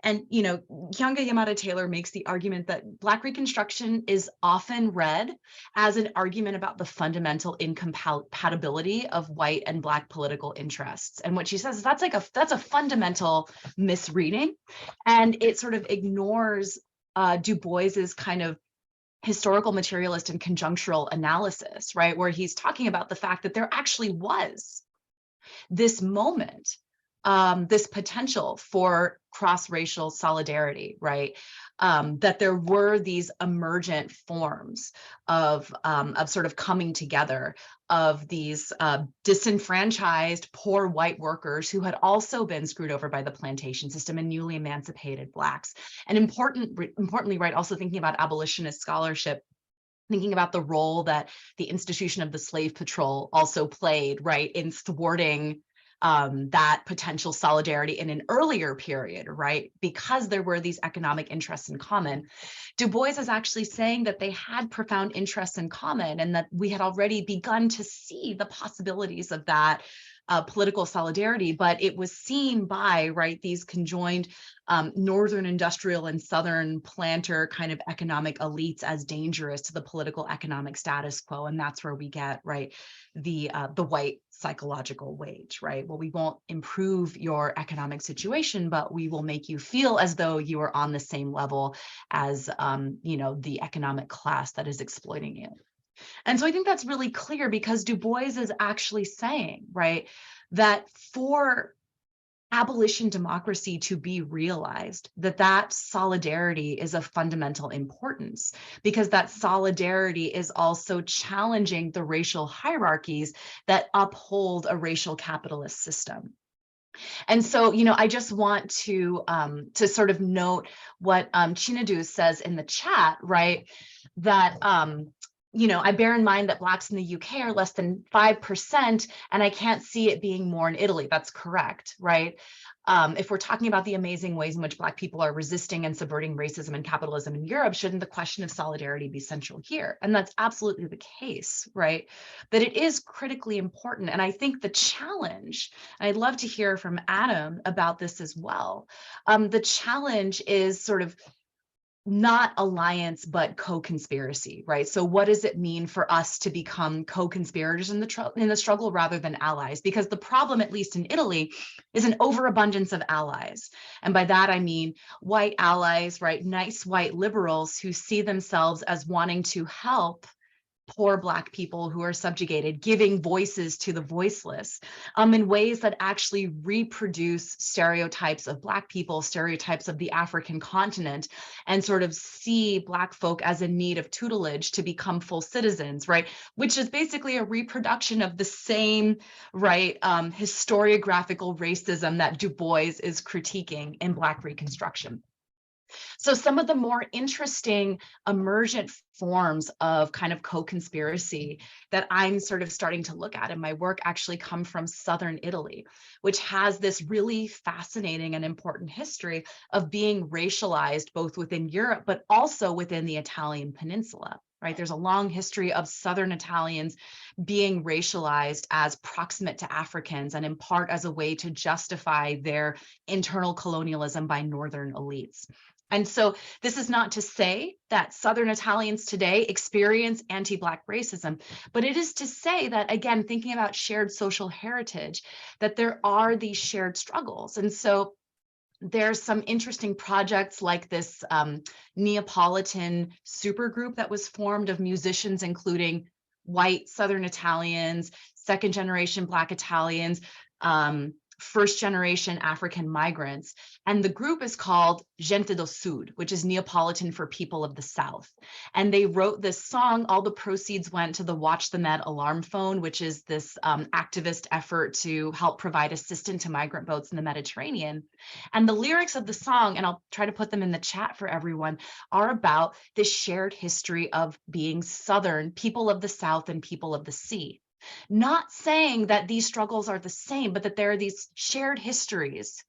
And, Keeanga-Yamahtta Taylor makes the argument that Black Reconstruction is often read as an argument about the fundamental incompatibility of white and Black political interests. And what she says is that's a fundamental misreading. And it sort of ignores Du Bois's kind of historical materialist and conjunctural analysis, right? Where he's talking about the fact that there actually was this moment, this potential for cross-racial solidarity, right? That there were these emergent forms of sort of coming together of these disenfranchised, poor white workers who had also been screwed over by the plantation system and newly emancipated Blacks. And importantly, right, also thinking about abolitionist scholarship, thinking about the role that the institution of the slave patrol also played, right, in thwarting that potential solidarity in an earlier period, right? Because there were these economic interests in common. Du Bois is actually saying that they had profound interests in common and that we had already begun to see the possibilities of that political solidarity, but it was seen by, right, these conjoined northern industrial and southern planter kind of economic elites as dangerous to the political economic status quo. And that's where we get, right, the white psychological wage, right? Well, we won't improve your economic situation, but we will make you feel as though you are on the same level as, the economic class that is exploiting you. And so I think that's really clear because Du Bois is actually saying, right, that for abolition democracy to be realized, that solidarity is of fundamental importance, because that solidarity is also challenging the racial hierarchies that uphold a racial capitalist system. And so, I just want to sort of note what Chinadu says in the chat, right, that I bear in mind that Blacks in the UK are less than 5%, and I can't see it being more in Italy. That's correct, right? If we're talking about the amazing ways in which Black people are resisting and subverting racism and capitalism in Europe, shouldn't the question of solidarity be central here? And that's absolutely the case, right? But it is critically important. And I think the challenge, and I'd love to hear from Adam about this as well, the challenge is sort of not alliance, but co-conspiracy, right? So what does it mean for us to become co-conspirators in the struggle rather than allies? Because the problem, at least in Italy, is an overabundance of allies. And by that, I mean white allies, right? Nice white liberals who see themselves as wanting to help poor Black people who are subjugated, giving voices to the voiceless in ways that actually reproduce stereotypes of Black people, stereotypes of the African continent, and sort of see Black folk as in need of tutelage to become full citizens, right? Which is basically a reproduction of the same, right, historiographical racism that Du Bois is critiquing in Black Reconstruction. So some of the more interesting emergent forms of kind of co-conspiracy that I'm sort of starting to look at in my work actually come from Southern Italy, which has this really fascinating and important history of being racialized both within Europe, but also within the Italian peninsula. Right? There's a long history of Southern Italians being racialized as proximate to Africans and in part as a way to justify their internal colonialism by Northern elites. And so this is not to say that Southern Italians today experience anti-Black racism, but it is to say that, again, thinking about shared social heritage, that there are these shared struggles. And so there's some interesting projects like this Neapolitan supergroup that was formed of musicians, including white Southern Italians, second generation Black Italians, first-generation African migrants. And the group is called Gente do Sud, which is Neapolitan for people of the South. And they wrote this song. All the proceeds went to the Watch the Med alarm phone, which is this activist effort to help provide assistance to migrant boats in the Mediterranean. And the lyrics of the song, and I'll try to put them in the chat for everyone, are about this shared history of being Southern, people of the South and people of the sea. Not saying that these struggles are the same, but that there are these shared histories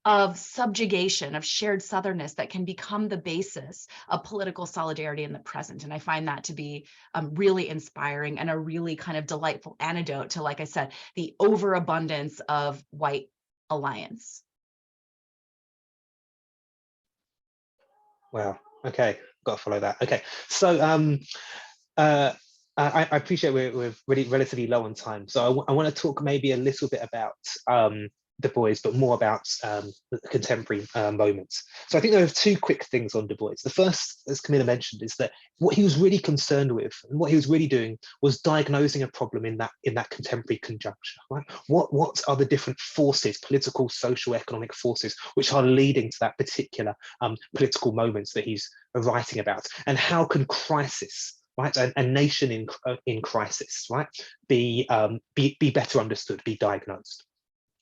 of subjugation, of shared Southernness that can become the basis of political solidarity in the present. And I find that to be really inspiring and a really kind of delightful antidote to, like I said, the overabundance of white alliance. Wow. Okay, got to follow that. Okay, so I appreciate we're really relatively low on time, so I want to talk maybe a little bit about Du Bois, but more about the contemporary moments. So I think there are two quick things on Du Bois. The first, as Camilla mentioned, is that what he was really concerned with and what he was really doing was diagnosing a problem in that contemporary conjuncture. Right? What are the different forces, political, social, economic forces, which are leading to that particular political moments that he's writing about, and how can crisis, right, a nation in crisis, right, be better understood, be diagnosed.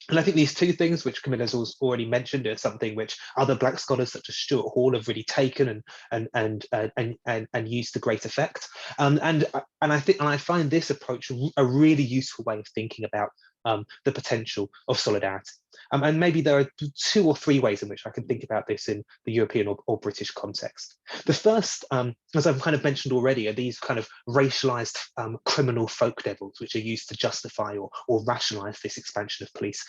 And I think these two things, which Camilla's already mentioned, are something which other Black scholars such as Stuart Hall have really taken and used to great effect. And I find this approach a really useful way of thinking about the potential of solidarity. And maybe there are two or three ways in which I can think about this in the European or British context. The first, as I've kind of mentioned already, are these kind of racialized criminal folk devils, which are used to justify or rationalize this expansion of police,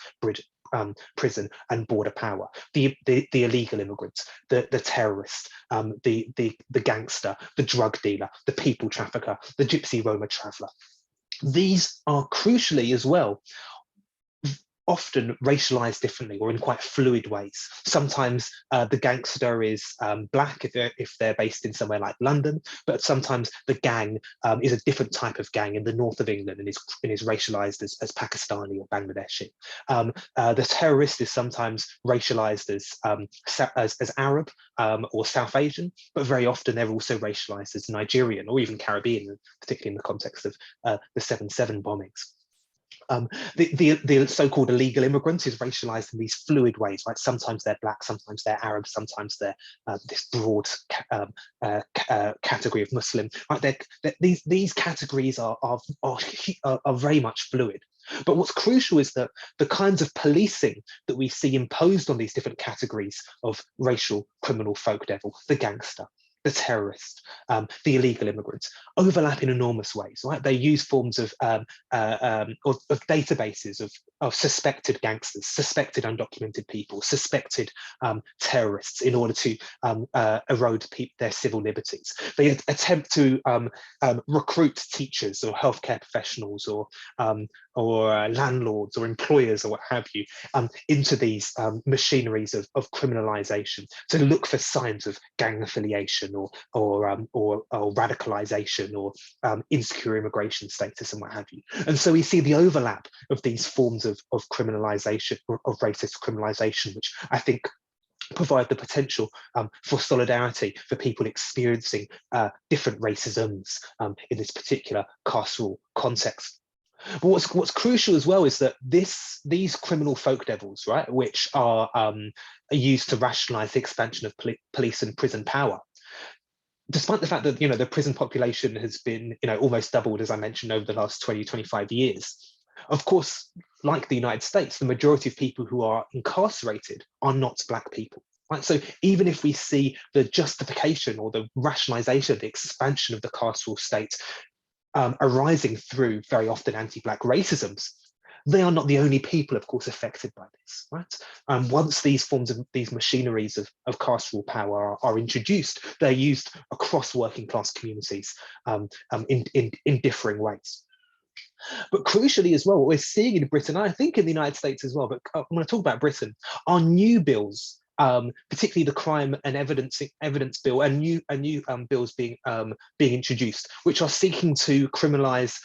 prison and border power. The illegal immigrants, the terrorist, the gangster, the drug dealer, the people trafficker, the gypsy Roma traveler. These are crucially as well often racialized differently or in quite fluid ways. Sometimes the gangster is Black if they're based in somewhere like London, but sometimes the gang is a different type of gang in the north of England and is racialized as Pakistani or Bangladeshi. The terrorist is sometimes racialized as Arab or South Asian, but very often they're also racialized as Nigerian or even Caribbean, particularly in the context of the 7/7 bombings. The so-called illegal immigrants is racialized in these fluid ways, right? Sometimes they're Black, sometimes they're Arab, sometimes they're this broad category of Muslim. Right? These categories are very much fluid. But what's crucial is that the kinds of policing that we see imposed on these different categories of racial criminal folk devil, the gangster, the terrorist, the illegal immigrants, overlap in enormous ways, right? They use forms of databases of suspected gangsters, suspected undocumented people, suspected terrorists in order to erode their civil liberties. They attempt to recruit teachers or healthcare professionals or landlords or employers or what have you into these machineries of criminalization to look for signs of gang affiliation or radicalization or insecure immigration status and what have you. And so we see the overlap of these forms of criminalization, of racist criminalization, which I think provide the potential for solidarity for people experiencing different racisms in this particular carceral context. But what's crucial as well is that these criminal folk devils, right, which are used to rationalize the expansion of police and prison power, despite the fact that the prison population has been almost doubled, as I mentioned, over the last 20-25 years. Of course, like the United States, the majority of people who are incarcerated are not Black people. Right? So even if we see the justification or the rationalization of the expansion of the carceral state arising through very often anti-Black racisms, they are not the only people, of course, affected by this, right? Once these machineries of carceral power are introduced, they're used across working class communities in differing ways. But crucially as well, what we're seeing in Britain, and I think in the United States as well, but I'm going to talk about Britain, are new bills particularly the crime and evidence bill and new bills being introduced, which are seeking to criminalise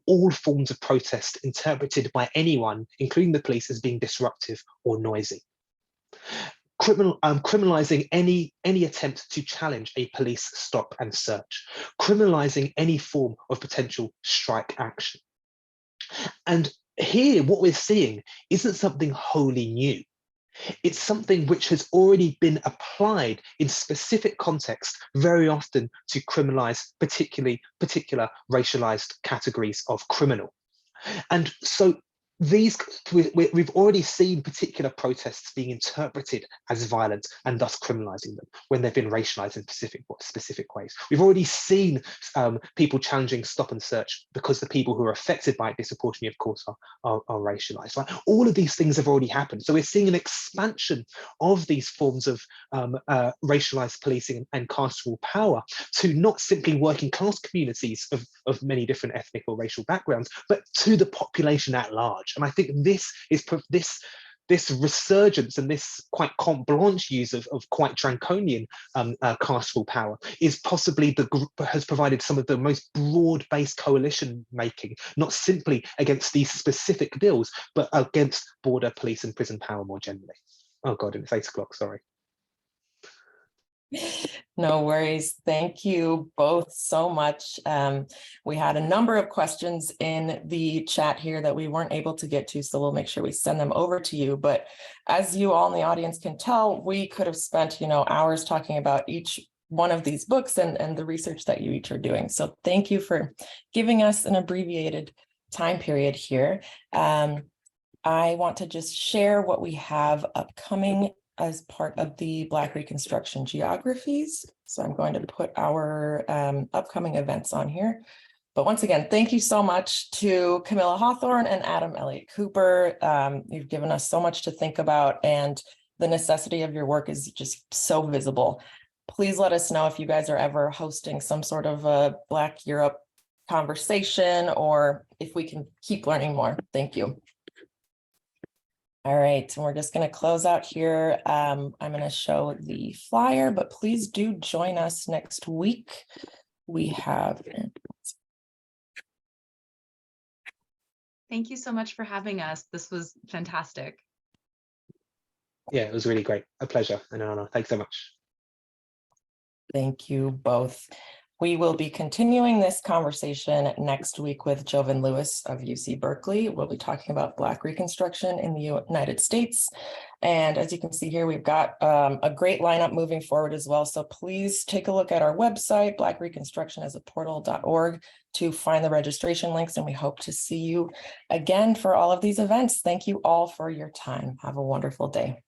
all forms of protest interpreted by anyone, including the police, as being disruptive or noisy. Criminalising any attempt to challenge a police stop and search, criminalising any form of potential strike action. And here, what we're seeing isn't something wholly new. It's something which has already been applied in specific contexts, very often to criminalise particular racialized categories of criminal. And so we've already seen particular protests being interpreted as violent and thus criminalising them when they've been racialised in specific ways. We've already seen people challenging stop and search because the people who are affected by it disproportionately, of course, are racialised. Right? All of these things have already happened. So we're seeing an expansion of these forms of racialised policing and carceral power to not simply working class communities of many different ethnic or racial backgrounds, but to the population at large. And I think this resurgence and this quite carte blanche use of quite draconian carceral power is possibly has provided some of the most broad-based coalition making, not simply against these specific bills, but against border police and prison power more generally. Oh God, it's 8 o'clock, sorry. No worries. Thank you both so much. We had a number of questions in the chat here that we weren't able to get to, so we'll make sure we send them over to you. But as you all in the audience can tell, we could have spent, hours talking about each one of these books and the research that you each are doing. So thank you for giving us an abbreviated time period here. I want to just share what we have upcoming as part of the Black Reconstruction Geographies. So I'm going to put our upcoming events on here. But once again, thank you so much to Camilla Hawthorne and Adam Elliott Cooper. You've given us so much to think about, and the necessity of your work is just so visible. Please let us know if you guys are ever hosting some sort of a Black Europe conversation, or if we can keep learning more. Thank you. All right, and we're just going to close out here. I'm going to show the flyer, but please do join us next week. We have... Thank you so much for having us. This was fantastic. Yeah, it was really great. A pleasure and an honor. Thanks so much. Thank you both. We will be continuing this conversation next week with Jovan Lewis of UC Berkeley. We'll be talking about Black Reconstruction in the United States. And as you can see here, we've got a great lineup moving forward as well. So please take a look at our website, blackreconstructionasaportal.org, to find the registration links. And we hope to see you again for all of these events. Thank you all for your time. Have a wonderful day.